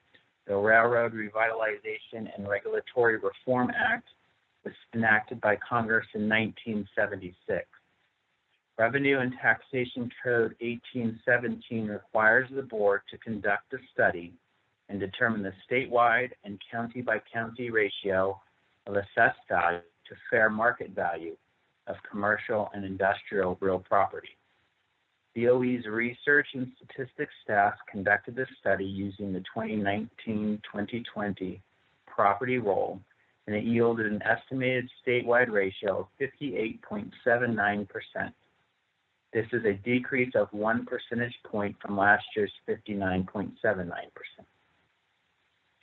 The Railroad Revitalization and Regulatory Reform Act was enacted by Congress in 1976. Revenue and Taxation Code 1817 requires the board to conduct a study and determine the statewide and county-by-county ratio of assessed value to fair market value of commercial and industrial real property. BOE's research and statistics staff conducted this study using the 2019-2020 property roll, and it yielded an estimated statewide ratio of 58.79%. This is a decrease of 1 percentage point from last year's 59.79%.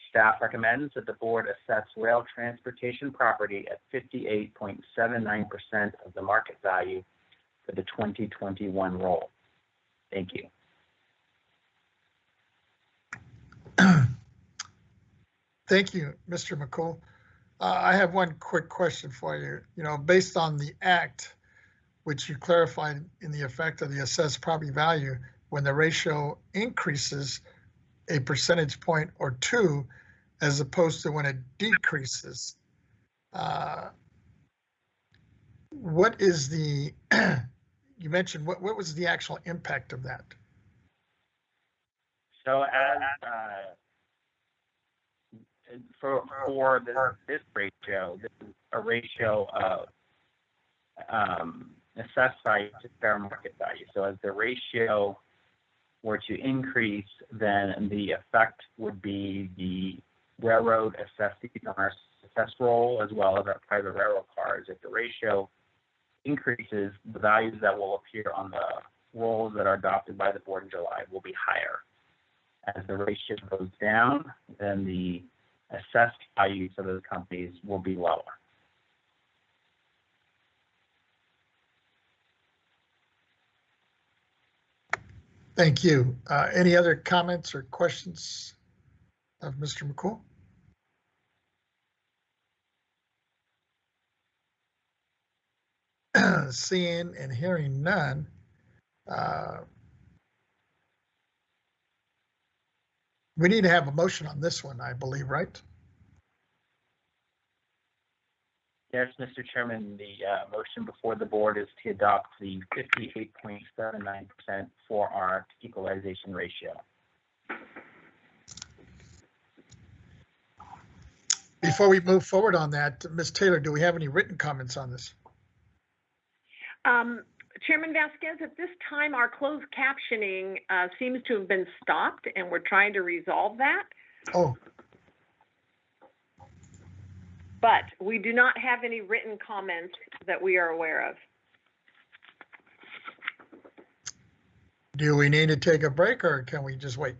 Staff recommends that the board assess rail transportation property at 58.79% of the market value for the 2021 roll. Thank you. Thank you, Mr. McCool. I have one quick question for you. You know, based on the act, which you clarified in the effect of the assessed property value, when the ratio increases a percentage point or 2, as opposed to when it decreases, what is the, you mentioned, what was the actual impact of that? So as for this ratio, this is a ratio of assessed value to fair market value. So as the ratio were to increase, then the effect would be the railroad assessed on our assessed roll as well as our private railroad cars. If the ratio increases, the values that will appear on the rolls that are adopted by the board in July will be higher. As the ratio goes down, then the assessed values of those companies will be lower. Thank you. Any other comments or questions of Mr. McCool? Seeing and hearing none, we need to have a motion on this one, I believe, right? Yes, Mr. Chairman, the motion before the board is to adopt the 58.79% 4R equalization ratio. Before we move forward on that, Ms. Taylor, do we have any written comments on this? Chairman Vasquez, at this time, our closed captioning seems to have been stopped, and we're trying to resolve that. Oh. But we do not have any written comments that we are aware of. Do we need to take a break, or can we just wait?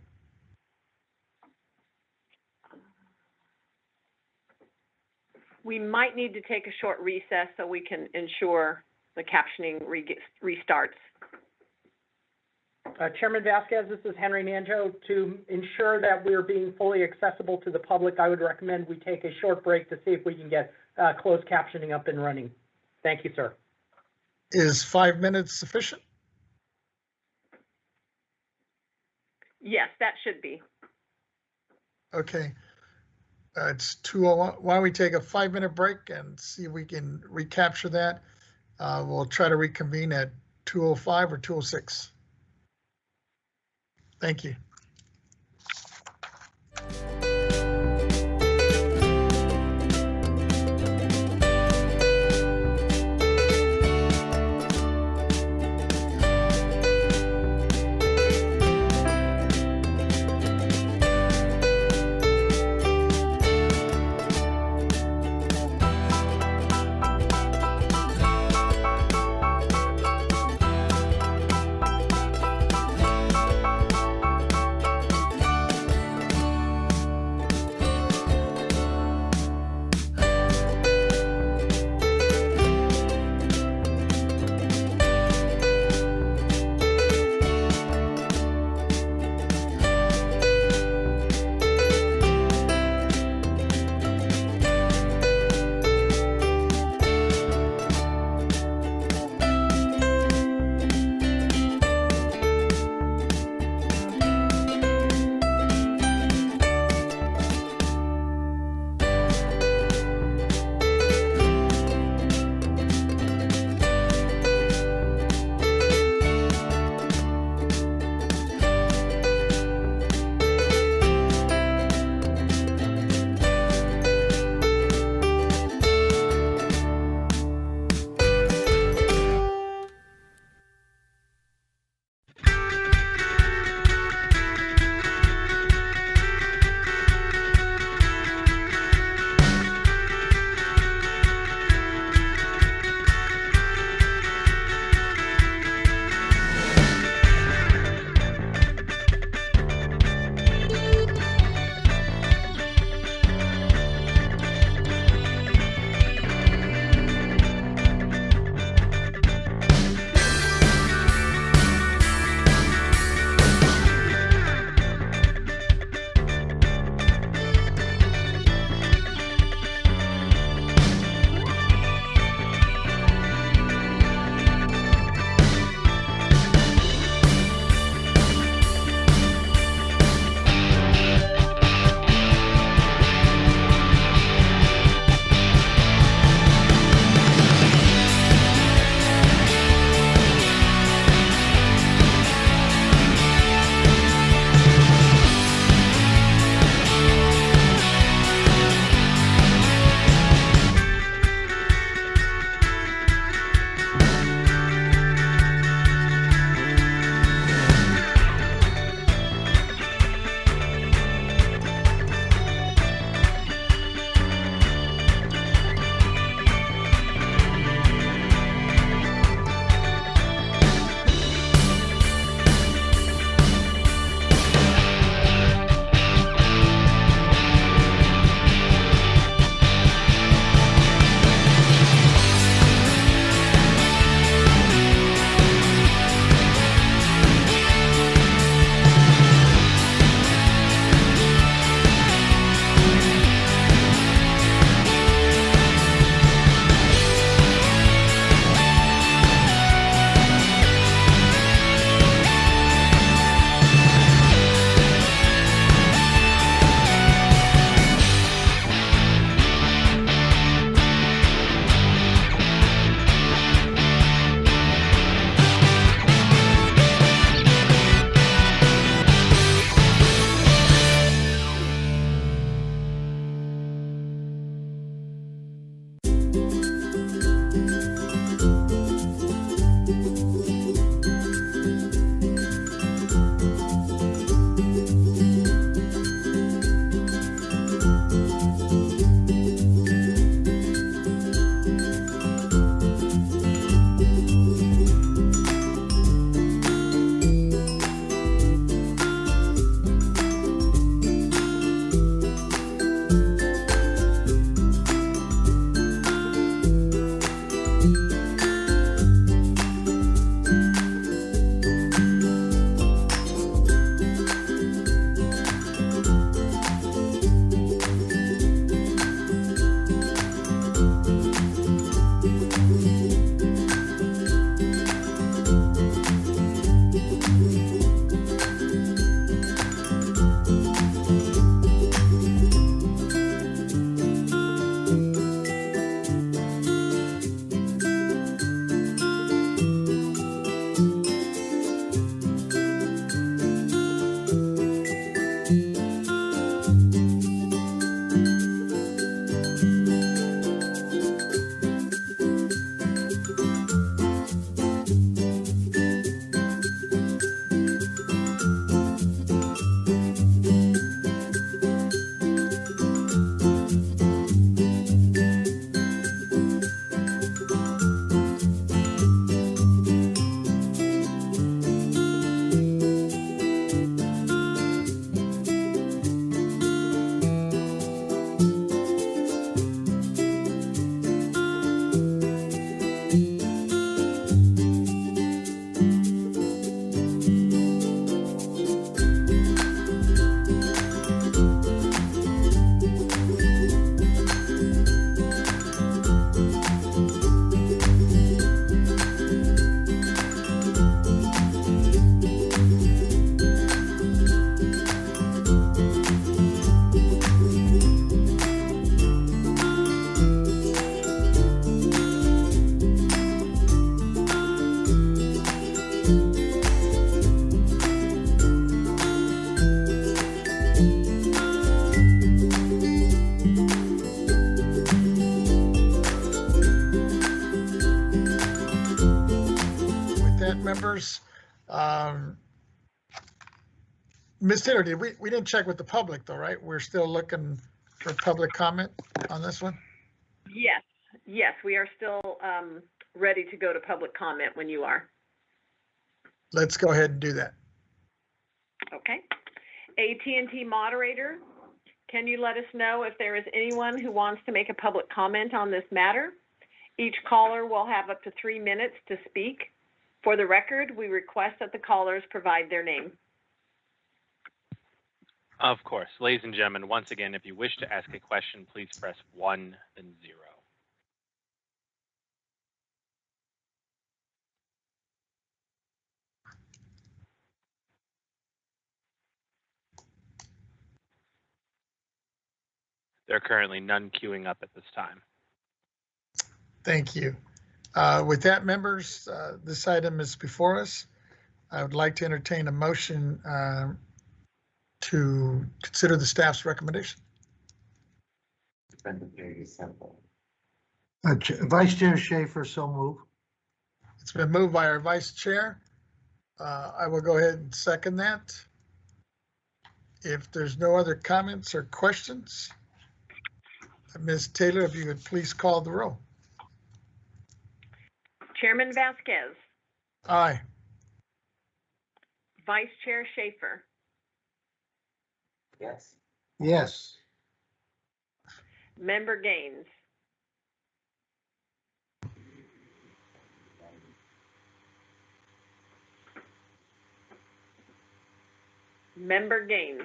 We might need to take a short recess so we can ensure the captioning restarts. Chairman Vasquez, this is Henry Nanjo. To ensure that we're being fully accessible to the public, I would recommend we take a short break to see if we can get closed captioning up and running. Thank you, sir. Is 5 minutes sufficient? Yes, that should be. Okay. It's 2:01. Why don't we take a 5-minute break and see if we can recapture that? We'll try to reconvene at 2:05 or 2:06. Thank you. members. Ms. Taylor, we didn't check with the public though, right? We're still looking for public comment on this one? Yes, we are still ready to go to public comment when you are. Let's go ahead and do that. Okay. AT&T moderator, can you let us know if there is anyone who wants to make a public comment on this matter? Each caller will have up to 3 minutes to speak. For the record, we request that the callers provide their name. Of course. Ladies and gentlemen, once again, if you wish to ask a question, please press 1, then 0. There are currently none queuing up at this time. Thank you. With that, members, this item is before us. I would like to entertain a motion to consider the staff's recommendation. Vice Chair Schaefer, so move. It's been moved by our vice chair. I will go ahead and second that. If there's no other comments or questions, Ms. Taylor, if you would please call the roll. Chairman Vasquez, Aye. Vice Chair Schaefer, Yes. Yes. Member Gaines, Member Gaines,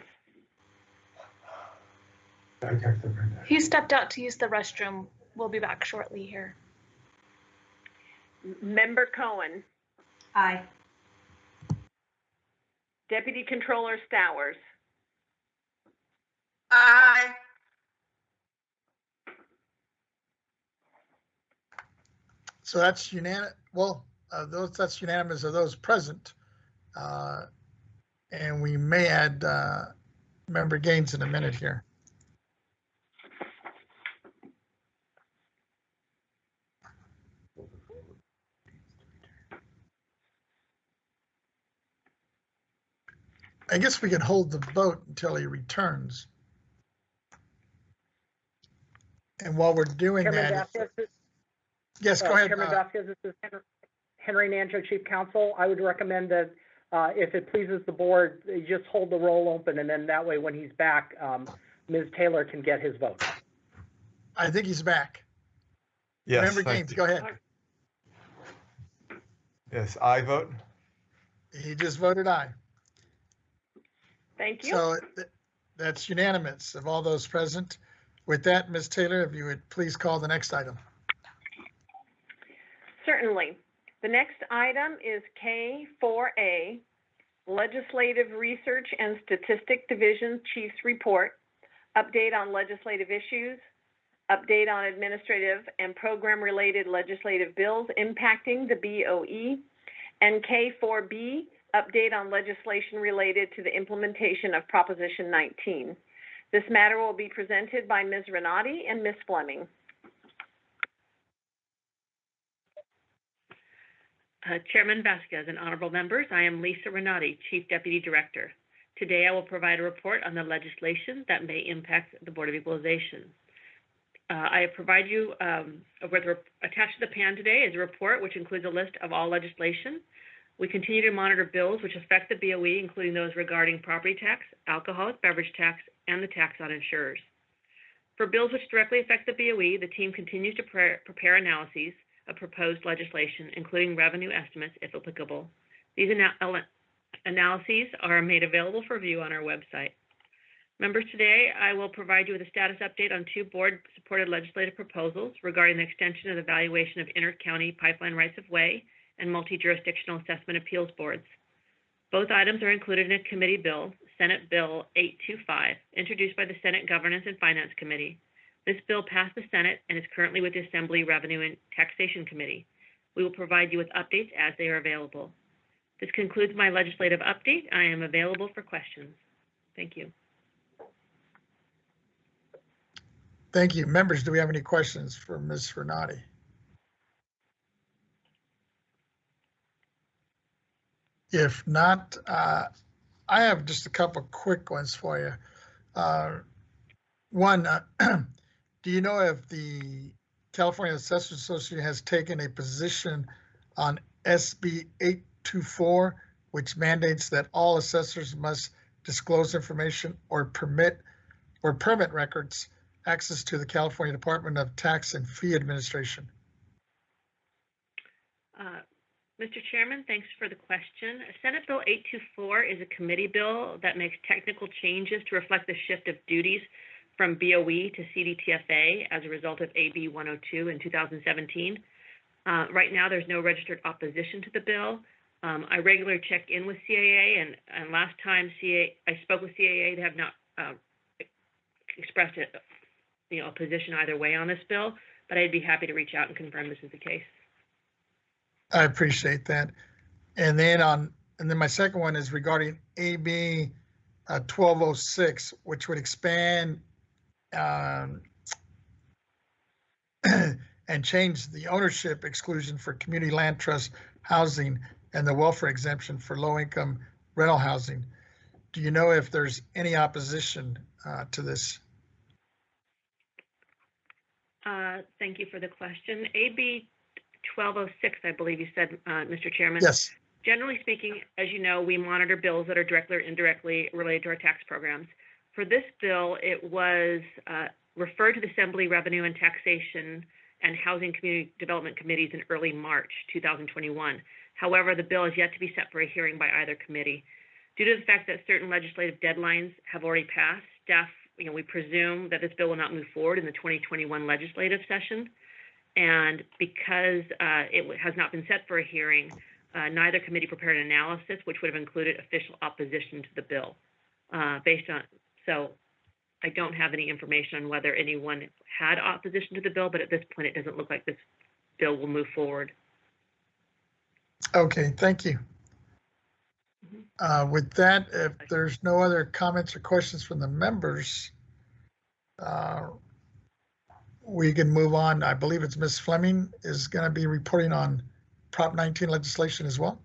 He stepped out to use the restroom. We'll be back shortly here. Member Cohen, Aye. Deputy Controller Stowers, Aye. So that's unanimous. Well, that's unanimous of those present. And we may add Member Gaines in a minute here. I guess we can hold the vote until he returns. And while we're doing Chairman that, Vasquez, yes, go ahead. Chairman Vasquez, this is Henry Nancho, Chief Counsel. I would recommend that if it pleases the board, you just hold the roll open, and then that way when he's back, Ms. Taylor can get his vote. I think he's back. Yes. Member Gaines, go ahead. Yes, I vote. He just voted aye. thank you. So that's unanimous of all those present. With that, Ms. Taylor, if you would please call the next item. Certainly. The next item is K4A, Legislative Research and Statistic Division Chief's Report, Update on Legislative Issues, Update on Administrative and Program-Related Legislative Bills Impacting the BOE, and K4B, Update on Legislation Related to the Implementation of Proposition 19. This matter will be presented by Ms. Renati and Ms. Fleming. Chairman Vasquez and honorable members, I am Lisa Renati, Chief Deputy Director. Today I will provide a report on the legislation that may impact the Board of Equalization. I provide you, attached to the pan today is a report which includes a list of all legislation. We continue to monitor bills which affect the BOE, including those regarding property tax, alcoholic beverage tax, and the tax on insurers. For bills which directly affect the BOE, the team continues to prepare analyses of proposed legislation, including revenue estimates, if applicable. These analyses are made available for view on our website. Members, today I will provide you with a status update on 2 board-supported legislative proposals regarding the extension of the valuation of inter-county pipeline rights-of-way and multi-jurisdictional assessment appeals boards. Both items are included in a committee bill, Senate Bill 825, introduced by the Senate Governance and Finance Committee. This bill passed the Senate and is currently with the Assembly Revenue and Taxation Committee. We will provide you with updates as they are available. This concludes my legislative update. I am available for questions. Thank you. Thank you. Members, do we have any questions for Ms. Renati? If not, I have just a couple quick ones for you. One, do you know if the California Assessors Association has taken a position on SB 824, which mandates that all assessors must disclose information or permit records access to the California Department of Tax and Fee Administration? Mr. Chairman, thanks for the question. Senate Bill 824 is a committee bill that makes technical changes to reflect the shift of duties from BOE to CDTFA as a result of AB 102 in 2017. Right now, there's no registered opposition to the bill. I regularly check in with CAA, and last time I spoke with CAA, they have not expressed a position either way on this bill, but I'd be happy to reach out and confirm this is the case. I appreciate that. And then my second one is regarding AB 1206, which would expand and change the ownership exclusion for community land trust housing and the welfare exemption for low-income rental housing. Do you know if there's any opposition to this? Thank you for the question. AB 1206, I believe you said, Mr. Chairman. Yes. Generally speaking, as you know, we monitor bills that are directly or indirectly related to our tax programs. For this bill, it was referred to the Assembly Revenue and Taxation and Housing Community Development Committees in early March 2021. However, the bill is yet to be set for a hearing by either committee. Due to the fact that certain legislative deadlines have already passed, staff, we presume that this bill will not move forward in the 2021 legislative session. And because it has not been set for a hearing, neither committee prepared an analysis which would have included official opposition to the bill. So I don't have any information on whether anyone had opposition to the bill, but at this point, it doesn't look like this bill will move forward. Okay, thank you. With that, if there's no other comments or questions from the members, we can move on. I believe it's Ms. Fleming is going to be reporting on Prop 19 legislation as well.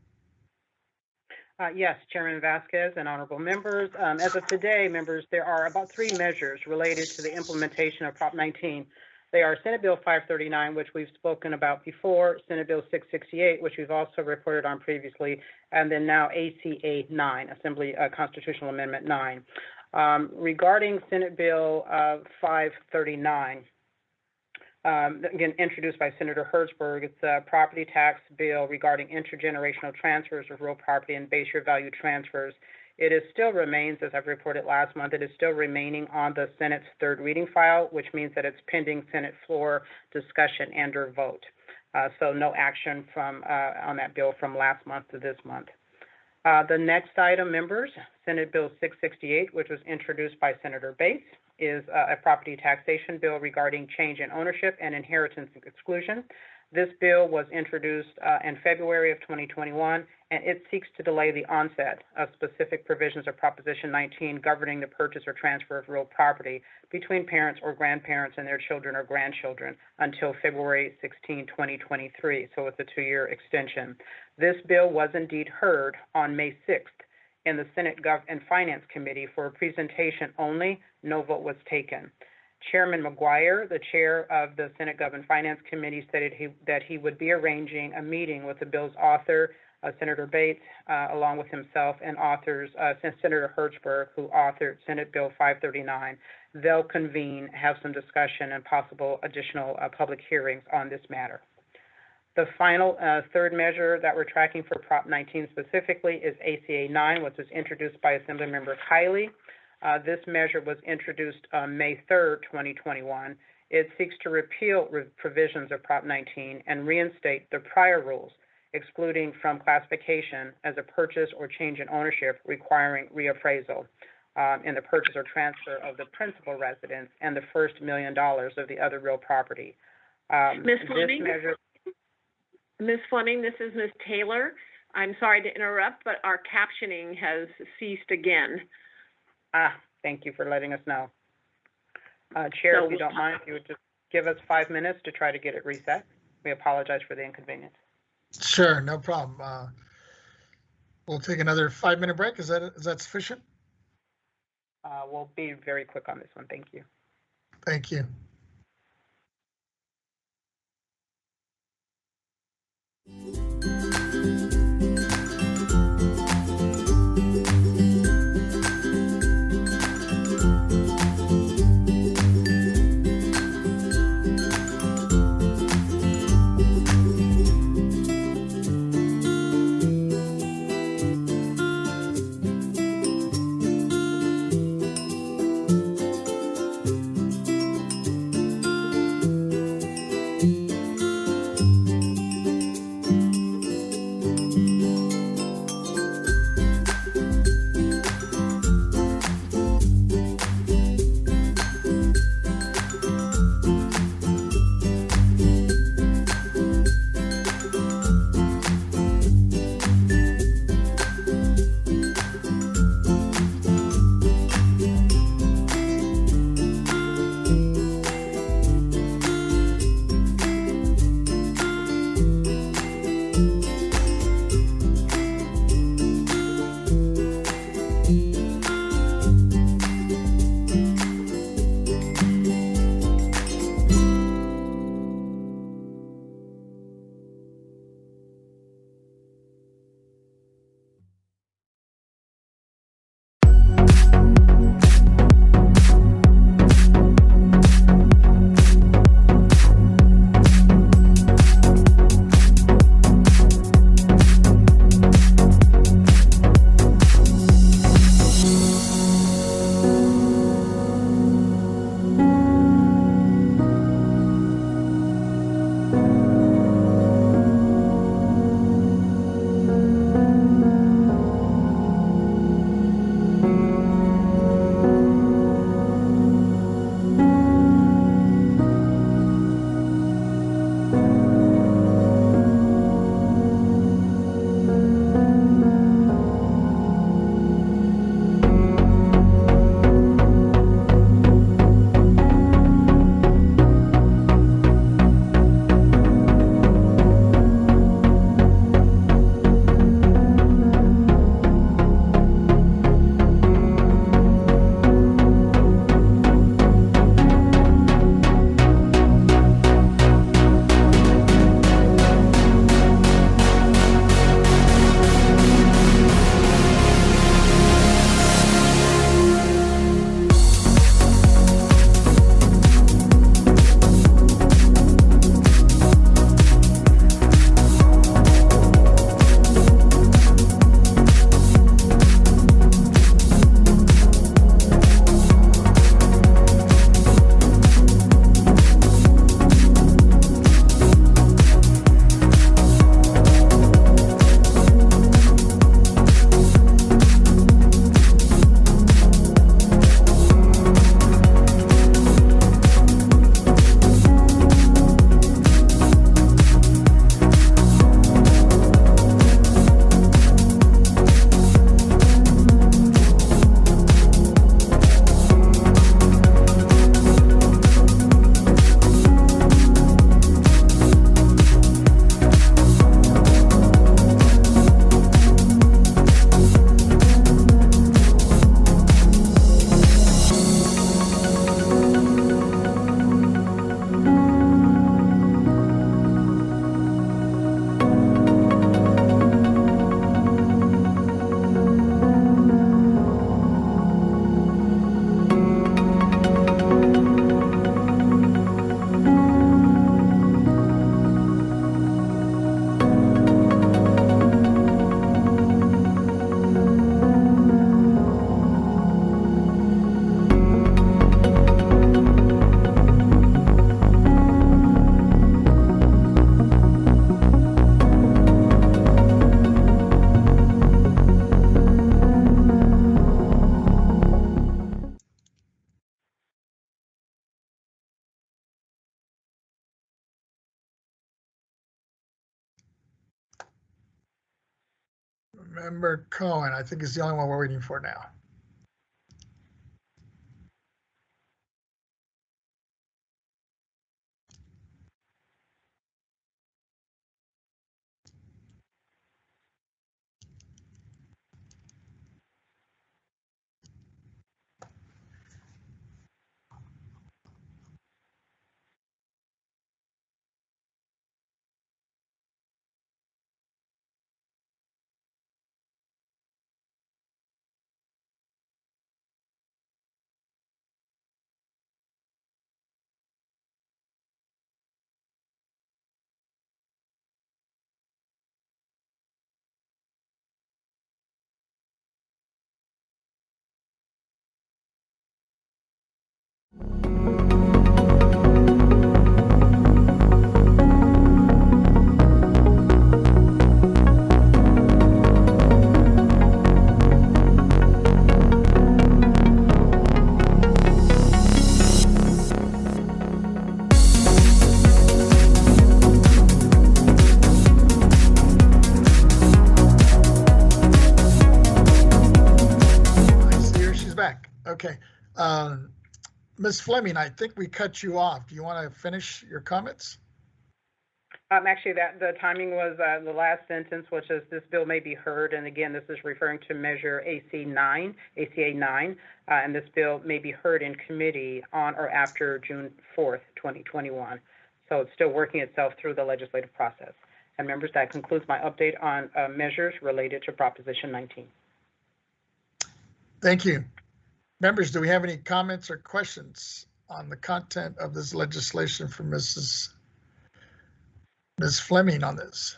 Yes, Chairman Vasquez and honorable members. As of today, members, there are about 3 measures related to the implementation of Prop 19. They are Senate Bill 539, which we've spoken about before, Senate Bill 668, which we've also reported on previously, and then now ACA 9, Assembly Constitutional Amendment 9. Regarding Senate Bill 539, again, introduced by Senator Hertzberg, it's a property tax bill regarding intergenerational transfers of real property and base year value transfers. It still remains, as I've reported last month, it is still remaining on the Senate's 3rd reading file, which means that it's pending Senate floor discussion and or vote. So no action on that bill from last month to this month. The next item, members, Senate Bill 668, which was introduced by Senator Bates, is a property taxation bill regarding change in ownership and inheritance exclusion. This bill was introduced in February of 2021, and it seeks to delay the onset of specific provisions of Proposition 19 governing the purchase or transfer of real property between parents or grandparents and their children or grandchildren until February 16, 2023. So it's a 2-year extension. This bill was indeed heard on May 6th in the Senate Gov and Finance Committee for a presentation only. No vote was taken. Chairman McGuire, the chair of the Senate Gov and Finance Committee, stated that he would be arranging a meeting with the bill's author, Senator Bates, along with himself, and authors, Senator Hertzberg, who authored Senate Bill 539. They'll convene, have some discussion, and possible additional public hearings on this matter. The final 3rd measure that we're tracking for Prop 19 specifically is ACA 9, which was introduced by Assemblymember Kiley. This measure was introduced on May 3rd, 2021. It seeks to repeal provisions of Prop 19 and reinstate the prior rules, excluding from classification as a purchase or change in ownership requiring reappraisal in the purchase or transfer of the principal residence and the first $1 million of the other real property. Ms. Fleming, this is Ms. Taylor. I'm sorry to interrupt, but our captioning has ceased again. Thank you for letting us know. Chair, if you don't mind, if you would just give us 5 minutes to try to get it reset. We apologize for the inconvenience. Sure, no problem. we'll take another 5-minute break. Is that sufficient? We'll be very quick on this one. Thank you. Thank you. Member Cohen, I think is the only one we're waiting for now. Okay. Ms. Fleming, I think we cut you off. Do you want to finish your comments? Actually, the timing was the last sentence, which is this bill may be heard, and again, this is referring to Measure ACA 9, and this bill may be heard in committee on or after June 4th, 2021. So it's still working itself through the legislative process. And members, that concludes my update on measures related to Proposition 19. Thank you. Members, do we have any comments or questions on the content of this legislation from Ms. Fleming on this?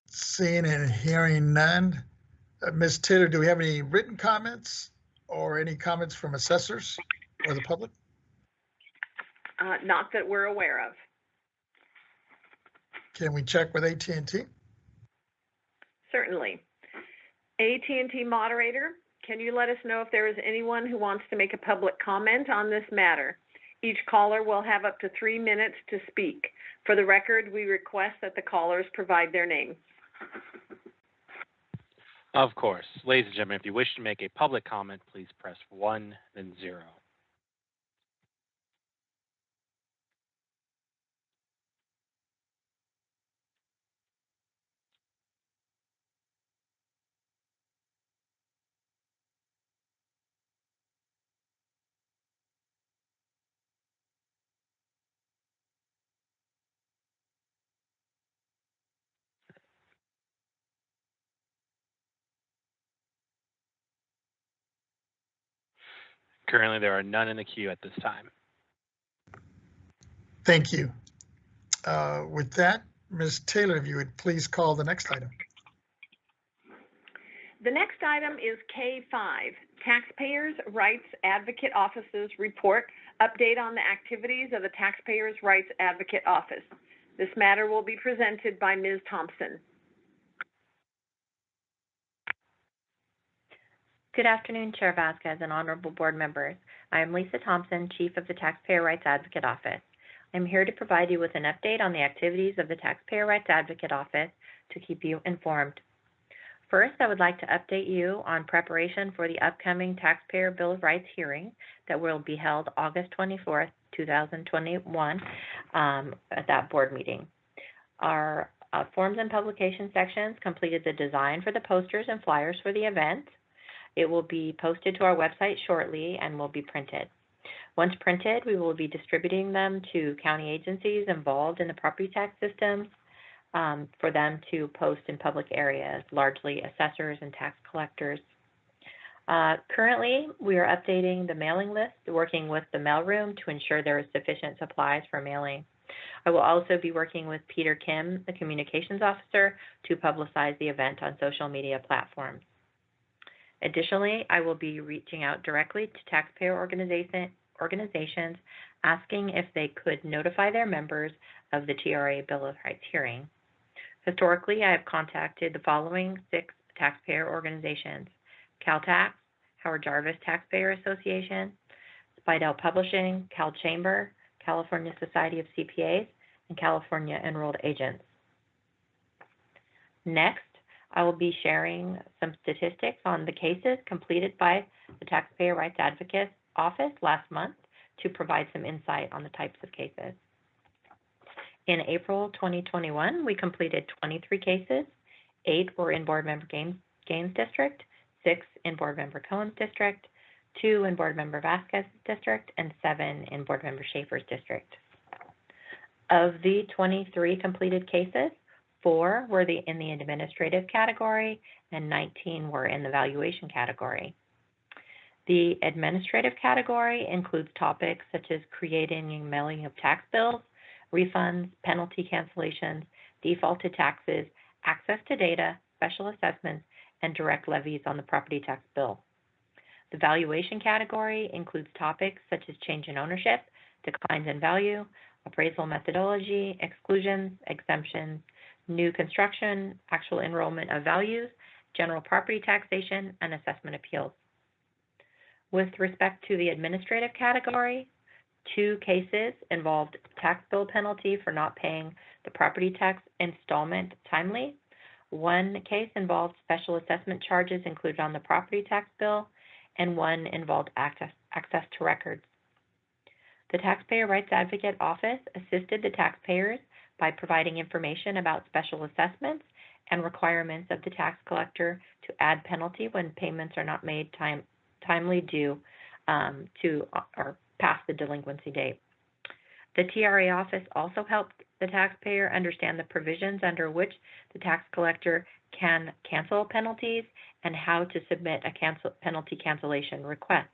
Seeing and hearing none. Ms. Taylor, do we have any written comments or any comments from assessors or the public? Not that we're aware of. Can we check with AT&T? Certainly. AT&T moderator, can you let us know if there is anyone who wants to make a public comment on this matter? Each caller will have up to 3 minutes to speak. For the record, we request that the callers provide their name. Of course. Ladies and gentlemen, if you wish to make a public comment, please press 1, then 0. Currently, there are none in the queue at this time. Thank you. With that, Ms. Taylor, if you would please call the next item. The next item is K5, Taxpayers' Rights Advocate Office's report, update on the activities of the Taxpayers' Rights Advocate Office. This matter will be presented by Ms. Thompson. Good afternoon, Chair Vasquez and honorable board members. I am Lisa Thompson, Chief of the Taxpayer Rights Advocate Office. I'm here to provide you with an update on the activities of the Taxpayer Rights Advocate Office to keep you informed. First, I would like to update you on preparation for the upcoming Taxpayer Bill of Rights hearing that will be held August 24th, 2021 at that board meeting. Our forms and publication sections completed the design for the posters and flyers for the event. It will be posted to our website shortly and will be printed. Once printed, we will be distributing them to county agencies involved in the property tax systems for them to post in public areas, largely assessors and tax collectors. Currently, we are updating the mailing list, working with the mailroom to ensure there is sufficient supplies for mailing. I will also be working with Peter Kim, the communications officer, to publicize the event on social media platforms. Additionally, I will be reaching out directly to taxpayer organizations asking if they could notify their members of the TRA Bill of Rights hearing. Historically, I have contacted the following 6 taxpayer organizations: CalTax, Howard Jarvis Taxpayer Association, Spidell Publishing, Cal Chamber, California Society of CPAs, and California Enrolled Agents. Next, I will be sharing some statistics on the cases completed by the Taxpayer Rights Advocate Office last month to provide some insight on the types of cases. In April 2021, we completed 23 cases. 8 were in Board Member Gaines District, 6 in Board Member Cohen's District, 2 in Board Member Vasquez's District, and 7 in Board Member Schaefer's District. Of the 23 completed cases, 4 were in the administrative category and 19 were in the valuation category. The administrative category includes topics such as creating and mailing of tax bills, refunds, penalty cancellations, defaulted taxes, access to data, special assessments, and direct levies on the property tax bill. The valuation category includes topics such as change in ownership, declines in value, appraisal methodology, exclusions, exemptions, new construction, actual enrollment of values, general property taxation, and assessment appeals. With respect to the administrative category, 2 cases involved tax bill penalty for not paying the property tax installment timely. One case involved special assessment charges included on the property tax bill, and one involved access to records. The Taxpayer Rights Advocate Office assisted the taxpayers by providing information about special assessments and requirements of the tax collector to add penalty when payments are not made timely due to or past the delinquency date. The TRA office also helped the taxpayer understand the provisions under which the tax collector can cancel penalties and how to submit a penalty cancellation request.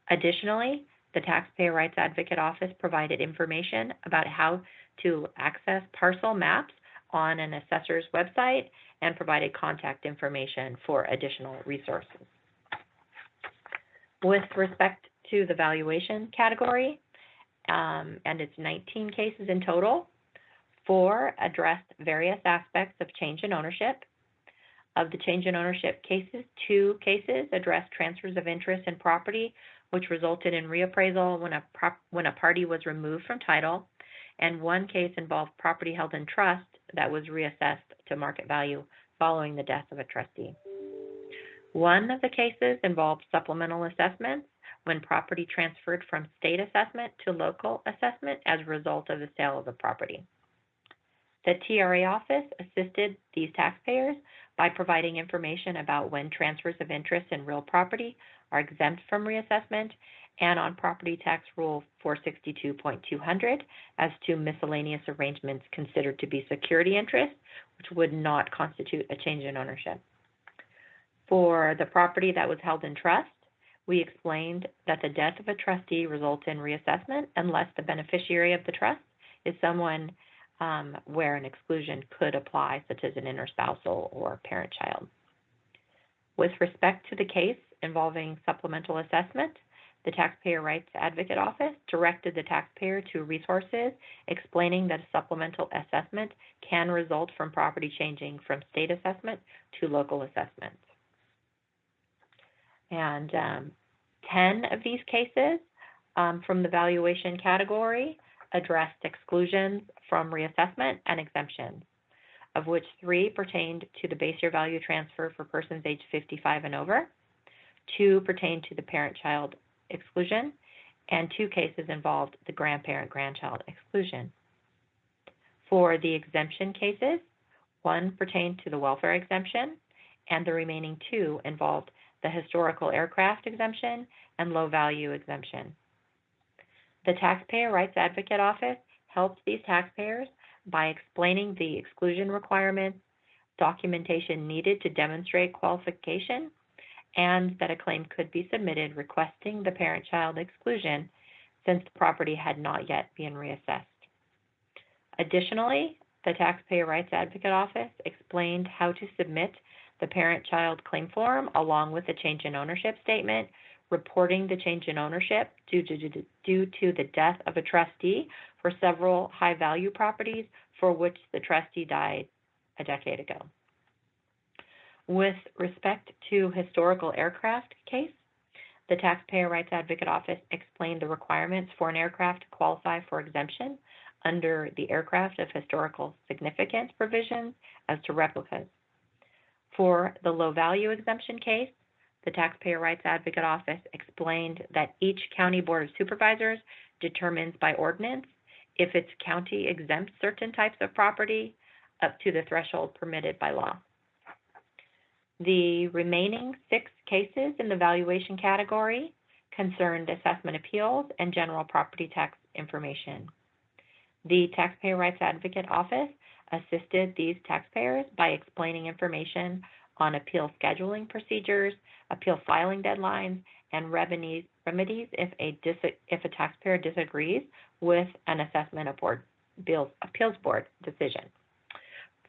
Additionally, the Taxpayer Rights Advocate Office provided information about how to access parcel maps on an assessor's website and provided contact information for additional resources. With respect to the valuation category, and it's 19 cases in total, 4 addressed various aspects of change in ownership. Of the change in ownership cases, 2 cases addressed transfers of interest in property, which resulted in reappraisal when a party was removed from title, and 1 case involved property held in trust that was reassessed to market value following the death of a trustee. 1 of the cases involved supplemental assessments when property transferred from state assessment to local assessment as a result of the sale of the property. The TRA office assisted these taxpayers by providing information about when transfers of interest in real property are exempt from reassessment and on Property Tax Rule 462.200 as to miscellaneous arrangements considered to be security interest, which would not constitute a change in ownership. For the property that was held in trust, we explained that the death of a trustee results in reassessment unless the beneficiary of the trust is someone where an exclusion could apply, such as an interspousal or parent-child. With respect to the case involving supplemental assessment, the Taxpayer Rights Advocate Office directed the taxpayer to resources explaining that a supplemental assessment can result from property changing from state assessment to local assessment. And 10 of these cases from the valuation category addressed exclusions from reassessment and exemptions, of which 3 pertained to the base year value transfer for persons aged 55 and over, 2 pertained to the parent-child exclusion, and 2 cases involved the grandparent-grandchild exclusion. For the exemption cases, 1 pertained to the welfare exemption, and the remaining 2 involved the historical aircraft exemption and low-value exemption. The Taxpayer Rights Advocate Office helped these taxpayers by explaining the exclusion requirements, documentation needed to demonstrate qualification, and that a claim could be submitted requesting the parent-child exclusion since the property had not yet been reassessed. Additionally, the Taxpayer Rights Advocate Office explained how to submit the parent-child claim form along with a change in ownership statement, reporting the change in ownership due to the death of a trustee for several high-value properties for which the trustee died a decade ago. With respect to historical aircraft case, the Taxpayer Rights Advocate Office explained the requirements for an aircraft to qualify for exemption under the aircraft of historical significance provisions as to replicas. For the low-value exemption case, the Taxpayer Rights Advocate Office explained that each County Board of Supervisors determines by ordinance if its county exempts certain types of property up to the threshold permitted by law. The remaining 6 cases in the valuation category concerned assessment appeals and general property tax information. The Taxpayer Rights Advocate Office assisted these taxpayers by explaining information on appeal scheduling procedures, appeal filing deadlines, and remedies if a taxpayer disagrees with an assessment appeals board decision.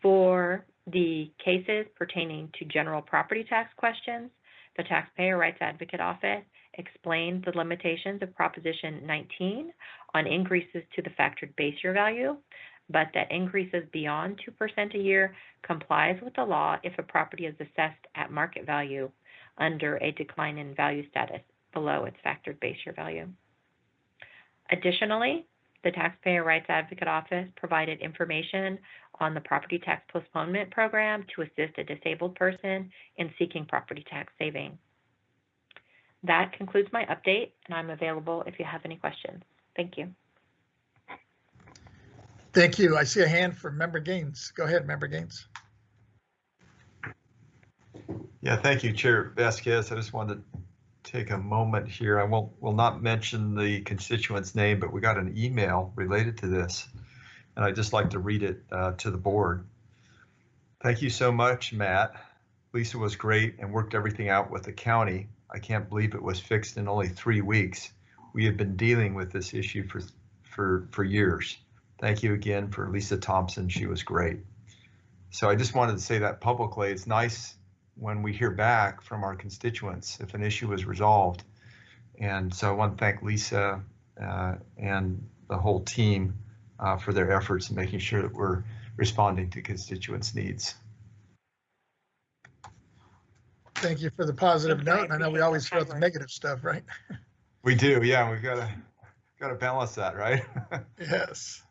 For the cases pertaining to general property tax questions, the Taxpayer Rights Advocate Office explained the limitations of Proposition 19 on increases to the factored base year value, but that increases beyond 2% a year complies with the law if a property is assessed at market value under a decline in value status below its factored base year value. Additionally, The Taxpayer Rights Advocate Office provided information on the property tax postponement program to assist a disabled person in seeking property tax savings. That concludes my update, and I'm available if you have any questions. Thank you. Thank you. I see a hand from Member Gaines. Go ahead, Member Gaines. Yeah, thank you, Chair Vasquez. I just wanted to take a moment here. I will not mention the constituent's name, but we got an email related to this, and I'd just like to read it to the board. Thank you so much, Matt. Lisa was great and worked everything out with the county. I can't believe it was fixed in only 3 weeks. We have been dealing with this issue for years. Thank you again for Lisa Thompson. She was great. So I just wanted to say that publicly. It's nice when we hear back from our constituents if an issue is resolved. And so I want to thank Lisa and the whole team for their efforts in making sure that we're responding to constituents' needs. Thank you for the positive note. I know we always throw out the negative stuff, right? We do, yeah. We've got to balance that, right? Yes.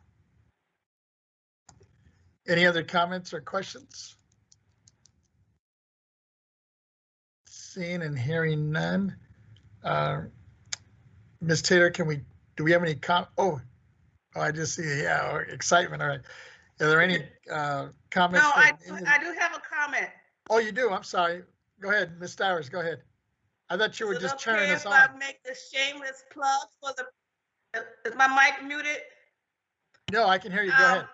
Any other comments or questions? Seeing and hearing none. Ms. Taylor, do we have any oh, I just see, yeah, excitement. All right. Are there any comments? No, I do have a comment. Oh, you do? I'm sorry. Go ahead, Ms. Stowers, go ahead. I thought you were just cheering us on. If I make the shameless plug for is my mic muted? No, I can hear you. Go ahead.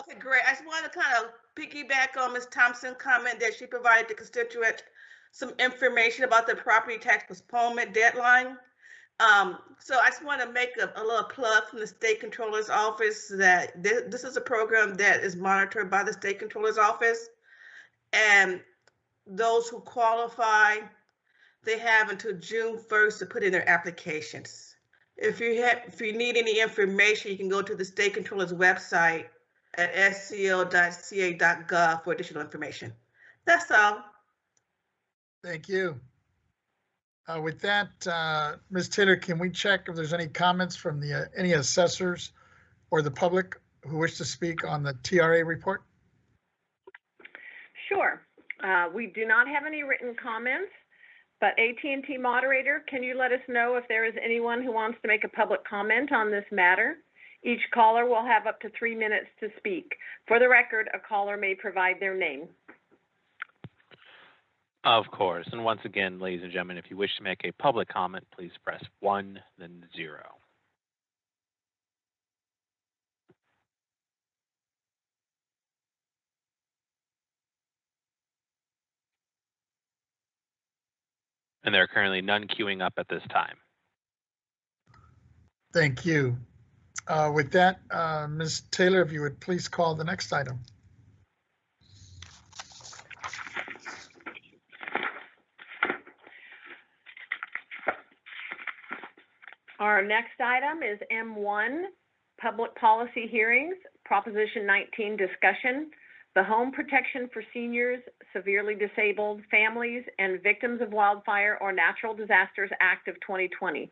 Okay, great. I just wanted to kind of piggyback on Ms. Thompson's comment that she provided the constituent some information about the property tax postponement deadline. So I just want to make a little plug from the State Controller's Office that this is a program that is monitored by the State Controller's Office. And those who qualify, they have until June 1st to put in their applications. If you need any information, you can go to the State Controller's website at scl.ca.gov for additional information. That's all. Thank you. With that, Ms. Taylor, can we check if there's any comments from any assessors or the public who wish to speak on the TRA report? Sure. We do not have any written comments, but AT&T moderator, can you let us know if there is anyone who wants to make a public comment on this matter? Each caller will have up to 3 minutes to speak. For the record, a caller may provide their name. Of course. And once again, ladies and gentlemen, if you wish to make a public comment, please press 1, then 0. And there are currently none queuing up at this time. Thank you. With that, Ms. Taylor, if you would please call the next item. Our next item is M1, Public Policy Hearings, Proposition 19 discussion, the Home Protection for Seniors, Severely Disabled Families, and Victims of Wildfire or Natural Disasters Act of 2020.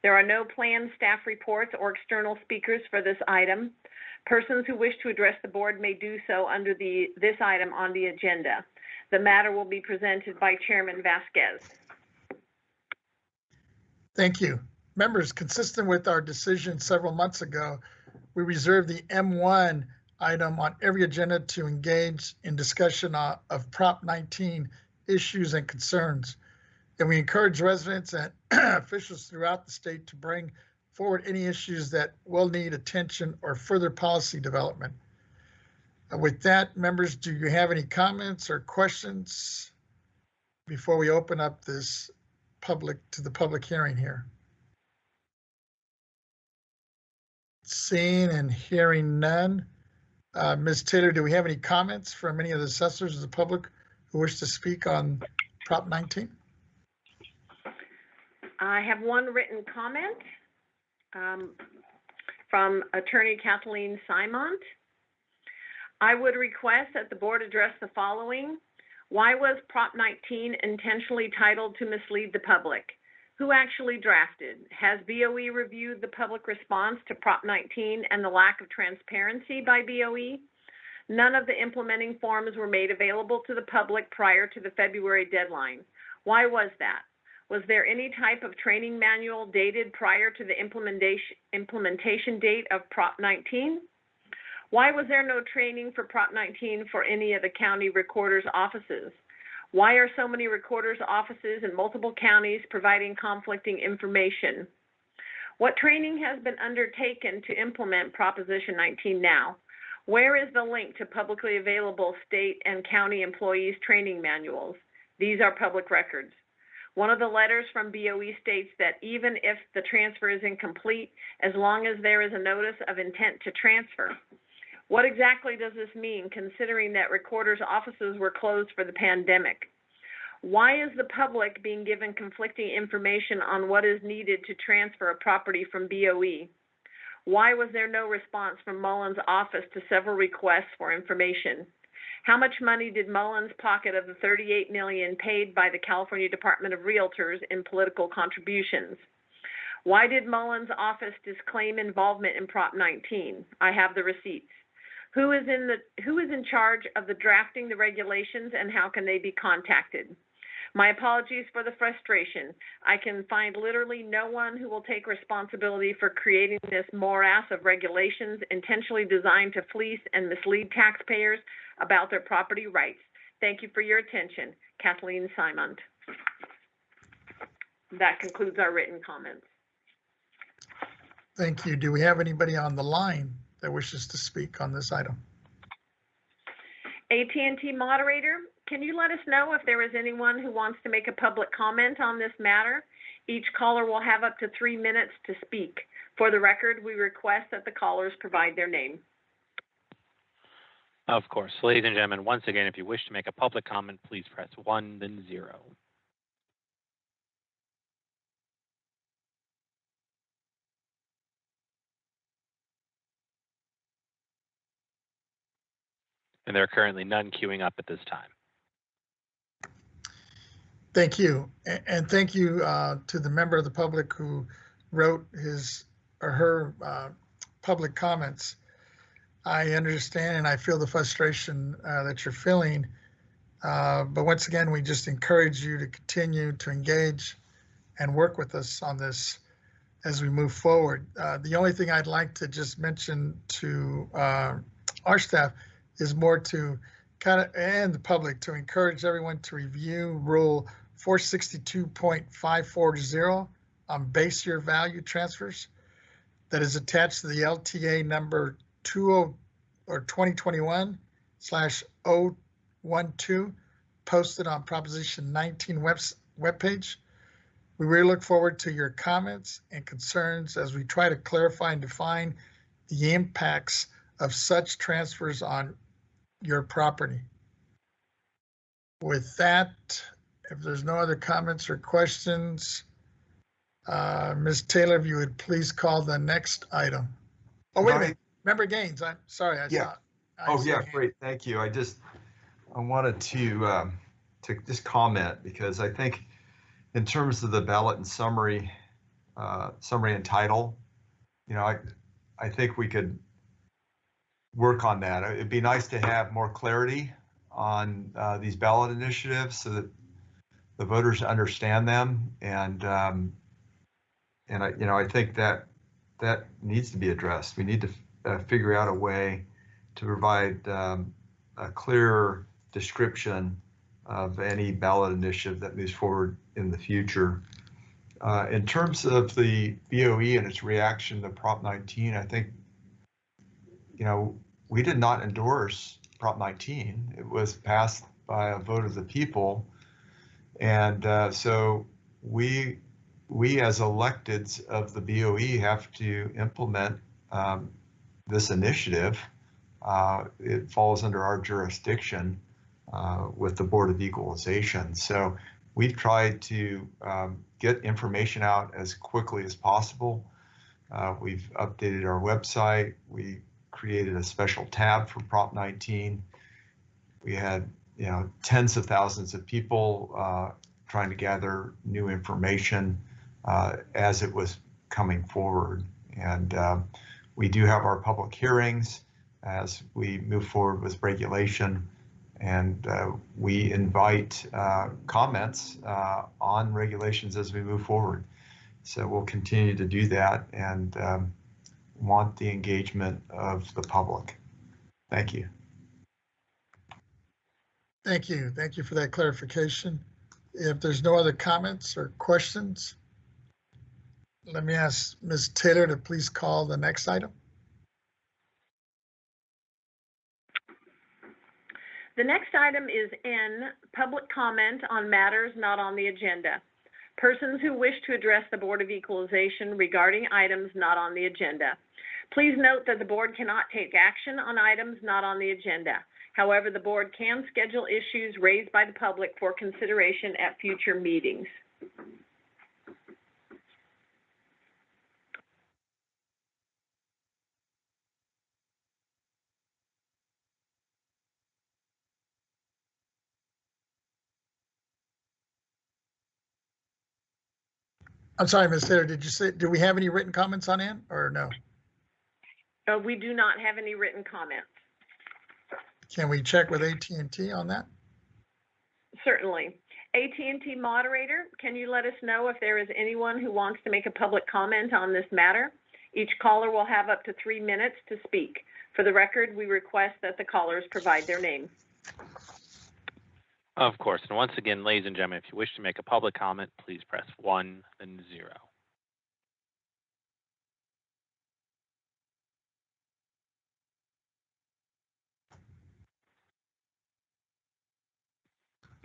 There are no planned staff reports or external speakers for this item. Persons who wish to address the board may do so under this item on the agenda. The matter will be presented by Chairman Vasquez. Thank you. Members, consistent with our decision several months ago, we reserved the M1 item on every agenda to engage in discussion of Prop 19 issues and concerns. And we encourage residents and officials throughout the state to bring forward any issues that will need attention or further policy development. With that, members, do you have any comments or questions before we open up this to the public hearing here? Seeing and hearing none. Ms. Taylor, do we have any comments from any of the assessors of the public who wish to speak on Prop 19? I have one written comment from Attorney Kathleen Simont. I would request that the board address the following. Why was Prop 19 intentionally titled to mislead the public? Who actually drafted? Has BOE reviewed the public response to Prop 19 and the lack of transparency by BOE? None of the implementing forms were made available to the public prior to the February deadline. Why was that? Was there any type of training manual dated prior to the implementation date of Prop 19? Why was there no training for Prop 19 for any of the county recorder's offices? Why are so many recorder's offices in multiple counties providing conflicting information? What training has been undertaken to implement Proposition 19 now? Where is the link to publicly available state and county employees' training manuals? These are public records. One of the letters from BOE states that even if the transfer is incomplete, as long as there is a notice of intent to transfer. What exactly does this mean, considering that recorders' offices were closed for the pandemic? Why is the public being given conflicting information on what is needed to transfer a property from BOE? Why was there no response from Mullins' office to several requests for information? How much money did Mullins pocket of the $38 million paid by the California Department of Realtors in political contributions? Why did Mullins' office disclaim involvement in Prop 19? I have the receipts. Who is in charge of the drafting the regulations, and how can they be contacted? My apologies for the frustration. I can find literally no one who will take responsibility for creating this morass of regulations intentionally designed to fleece and mislead taxpayers about their property rights. Thank you for your attention. Kathleen Simond. That concludes our written comments. Thank you. Do we have anybody on the line that wishes to speak on this item? AT&T moderator, can you let us know if there is anyone who wants to make a public comment on this matter? Each caller will have up to 3 minutes to speak. For the record, we request that the callers provide their name. Of course. Ladies and gentlemen, once again, if you wish to make a public comment, please press 1, then 0. And there are currently none queuing up at this time. Thank you. And thank you to the member of the public who wrote his or her public comments. I understand and I feel the frustration that you're feeling. But once again, we just encourage you to continue to engage and work with us on this as we move forward. The only thing I'd like to just mention to our staff is more to kind of, and the public, to encourage everyone to review Rule 462.540 on base year value transfers that is attached to the LTA number 2021/012 posted on Proposition 19 webpage. We really look forward to your comments and concerns as we try to clarify and define the impacts of such transfers on your property. With that, if there's no other comments or questions, Ms. Taylor, if you would please call the next item. Oh, wait a minute. Member Gaines, I'm sorry. Great. Thank you. I wanted to just comment because I think in terms of the ballot and summary and title, I think we could work on that. It'd be nice to have more clarity on these ballot initiatives so that the voters understand them, and I think that needs to be addressed. We need to figure out a way to provide a clear description of any ballot initiative that moves forward in the future. In terms of the BOE and its reaction to Prop 19, I think, we did not endorse Prop 19. It was passed by a vote of the people. And so we as electeds of the BOE have to implement this initiative. It falls under our jurisdiction with the Board of Equalization. So we've tried to get information out as quickly as possible. We've updated our website. We created a special tab for Prop 19. We had, tens of thousands of people trying to gather new information as it was coming forward. And we do have our public hearings as we move forward with regulation, and we invite comments on regulations as we move forward. So we'll continue to do that and want the engagement of the public. Thank you. Thank you. Thank you for that clarification. If there's no other comments or questions, let me ask Ms. Taylor to please call the next item. The next item is N, public comment on matters not on the agenda. Persons who wish to address the Board of Equalization regarding items not on the agenda. Please note that the board cannot take action on items not on the agenda. However, the board can schedule issues raised by the public for consideration at future meetings. I'm sorry, Ms. Taylor, did you say, do we have any written comments on N or no? We do not have any written comments. Can we check with AT&T on that? Certainly. AT&T moderator, can you let us know if there is anyone who wants to make a public comment on this matter? Each caller will have up to 3 minutes to speak. For the record, we request that the callers provide their name. Of course. And once again, ladies and gentlemen, if you wish to make a public comment, please press 1, then 0.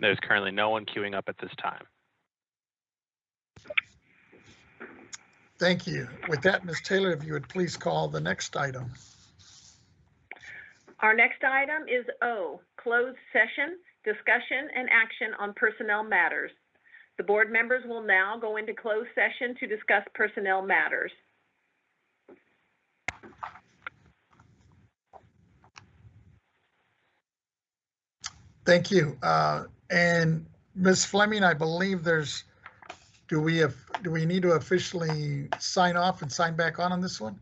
There's currently no one queuing up at this time. Thank you. With that, Ms. Taylor, if you would please call the next item. Our next item is O, closed session, discussion and action on personnel matters. The board members will now go into closed session to discuss personnel matters. Thank you. And Ms. Fleming, I believe there's, do we need to officially sign off and sign back on this one?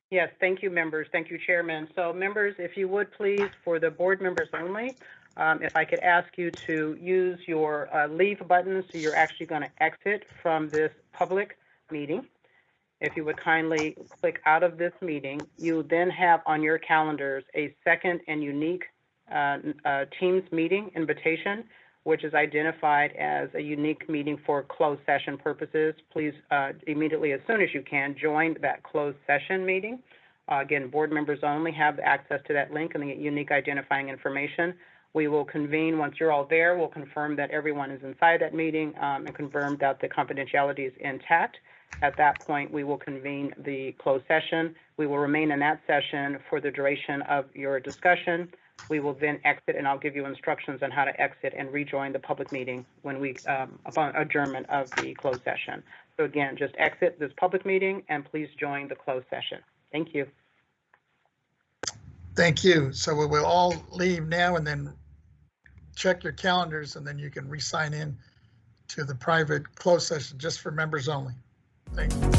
Yes, thank you, members. Thank you, Chairman. So members, if you would please, for the board members only, if I could ask you to use your leave button, so you're actually going to exit from this public meeting. If you would kindly click out of this meeting, you then have on your calendars a second and unique Teams meeting invitation, which is identified as a unique meeting for closed session purposes. Please immediately, as soon as you can, join that closed session meeting. Again, board members only have access to that link and the unique identifying information. We will convene once you're all there. We'll confirm that everyone is inside that meeting and confirm that the confidentiality is intact. At that point, we will convene the closed session. We will remain in that session for the duration of your discussion. We will then exit, and I'll give you instructions on how to exit and rejoin the public meeting when we, upon adjournment of the closed session. So again, just exit this public meeting and please join the closed session. Thank you. Thank you. So we will all leave now and then check your calendars, and then you can re-sign in to the private closed session just for members only. Thank you.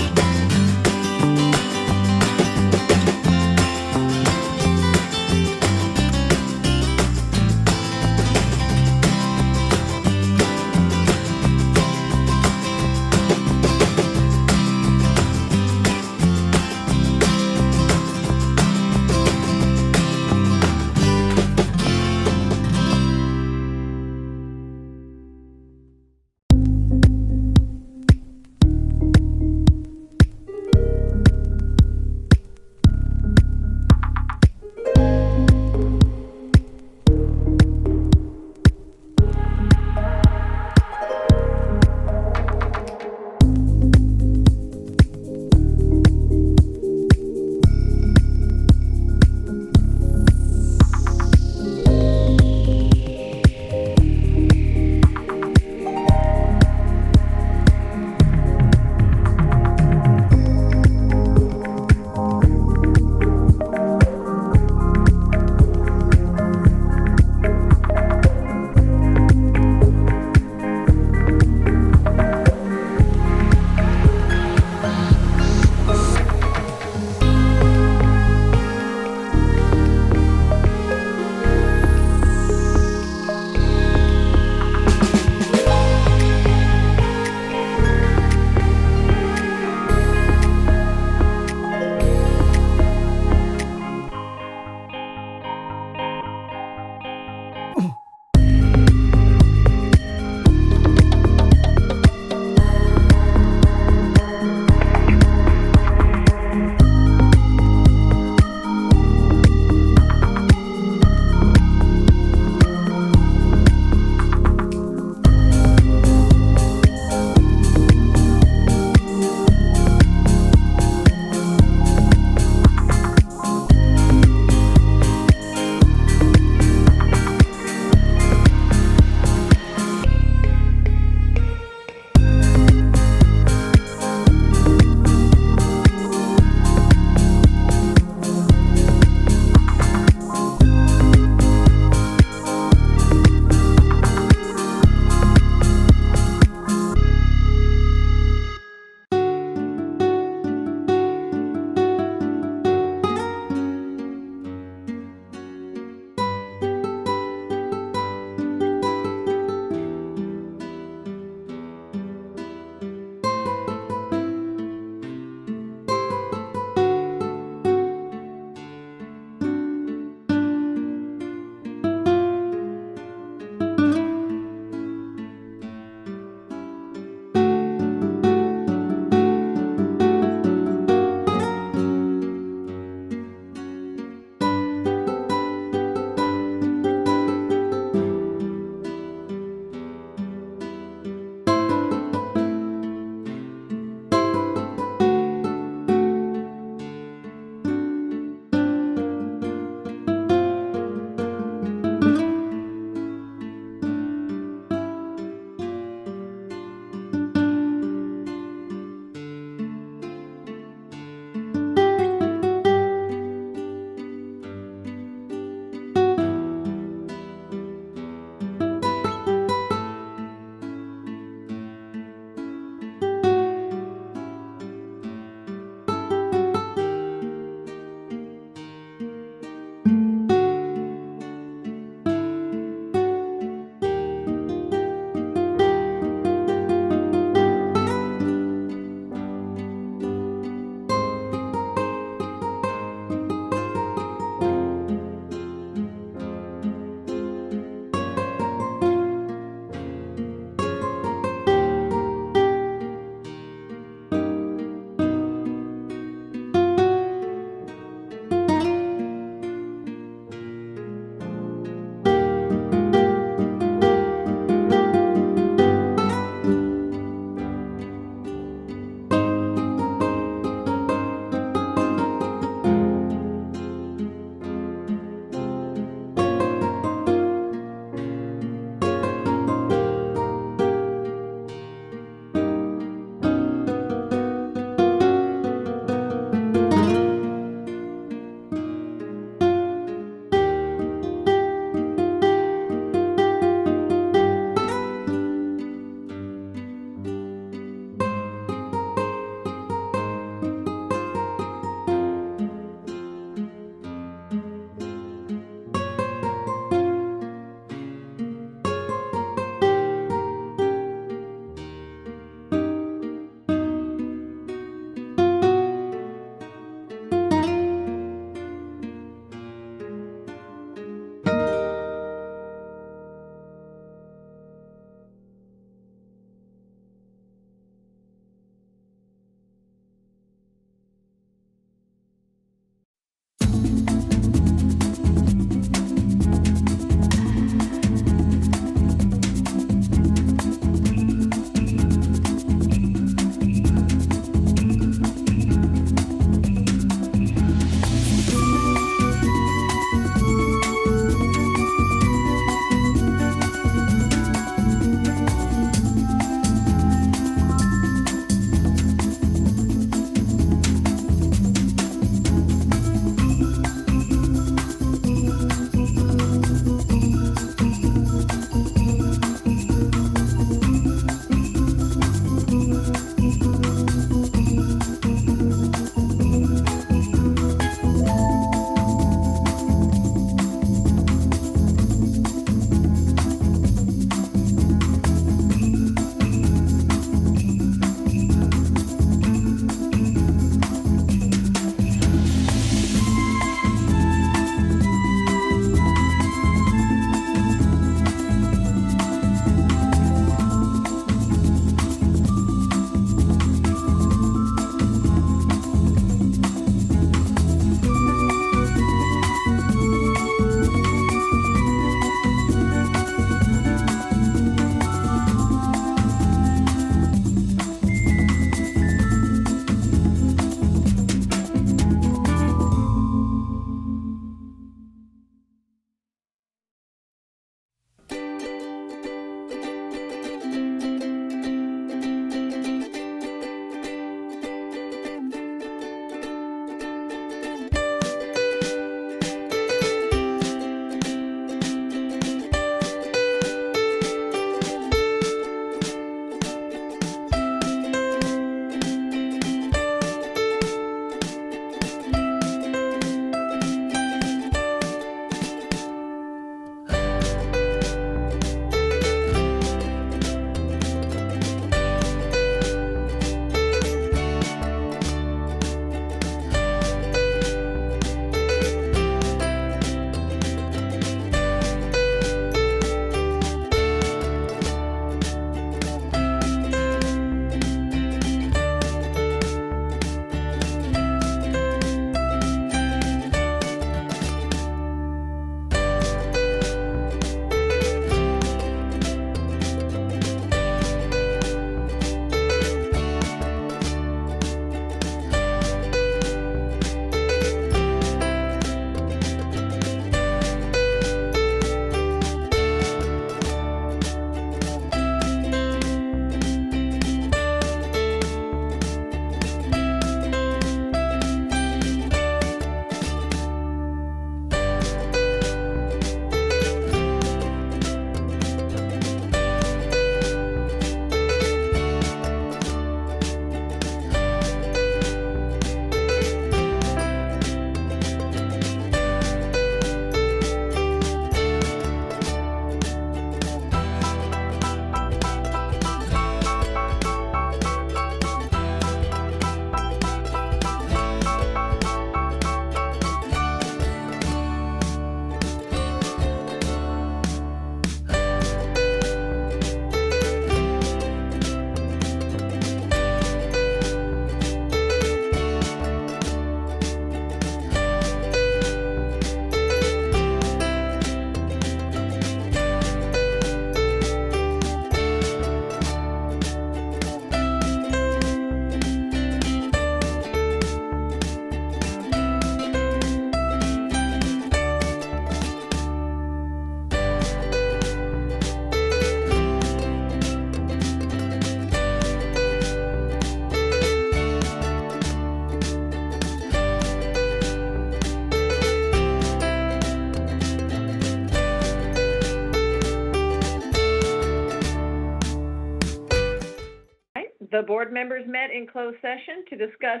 The board members met in closed session to discuss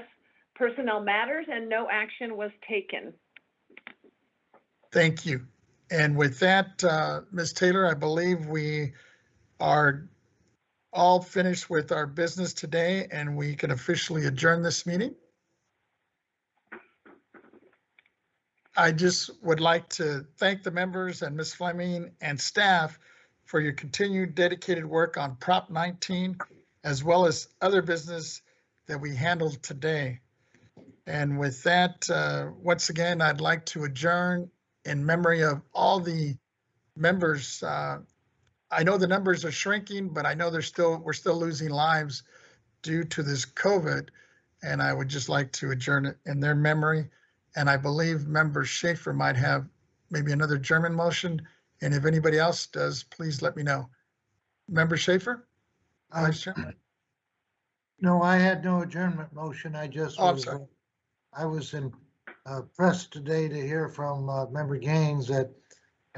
personnel matters and no action was taken. Thank you. And with that, Ms. Taylor, I believe we are all finished with our business today and we can officially adjourn this meeting. I just would like to thank the members and Ms. Fleming and staff for your continued dedicated work on Prop 19, as well as other business that we handled today. And with that, once again, I'd like to adjourn in memory of all the members. I know the numbers are shrinking, but I know we're still losing lives due to this COVID. And I would just like to adjourn it in their memory. And I believe Member Schaefer might have maybe another German motion. And if anybody else does, please let me know. Member Schaefer? Vice Chair? No, I had no adjournment motion. I just Oh, I'm was, sorry. I was impressed today to hear from Member Gaines that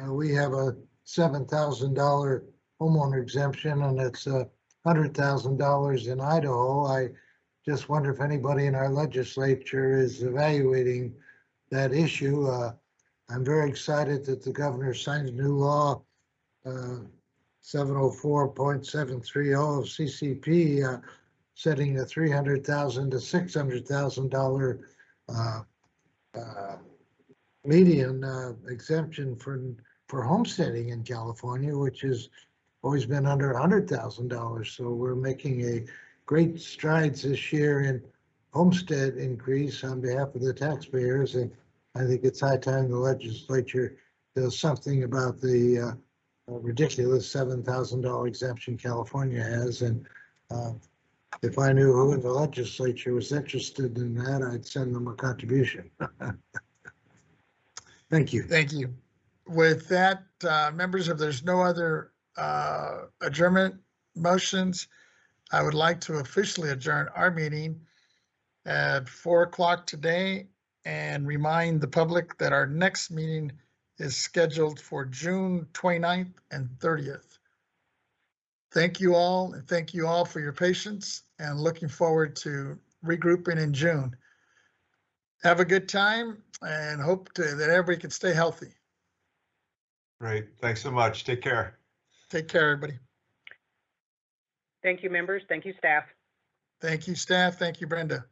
we have a $7,000 homeowner exemption and it's $100,000 in Idaho. I just wonder if anybody in our legislature is evaluating that issue. I'm very excited that the governor signed a new law, 704.730 of CCP, setting a $300,000 to $600,000 median exemption for homesteading in California, which has always been under $100,000. So we're making a great strides this year in homestead increase on behalf of the taxpayers. And I think it's high time the legislature does something about the ridiculous $7,000 exemption California has. And if I knew who in the legislature was interested in that, I'd send them a contribution. Thank you. Thank you. With that, members, if there's no other adjournment motions, I would like to officially adjourn our meeting at 4 o'clock today and remind the public that our next meeting is scheduled for June 29th and 30th. Thank you all, and thank you all for your patience, and looking forward to regrouping in June. Have a good time and hope that everybody can stay healthy. Great. Thanks so much. Take care. Take care, everybody. Thank you, members. Thank you, staff. Thank you, staff. Thank you, Brenda.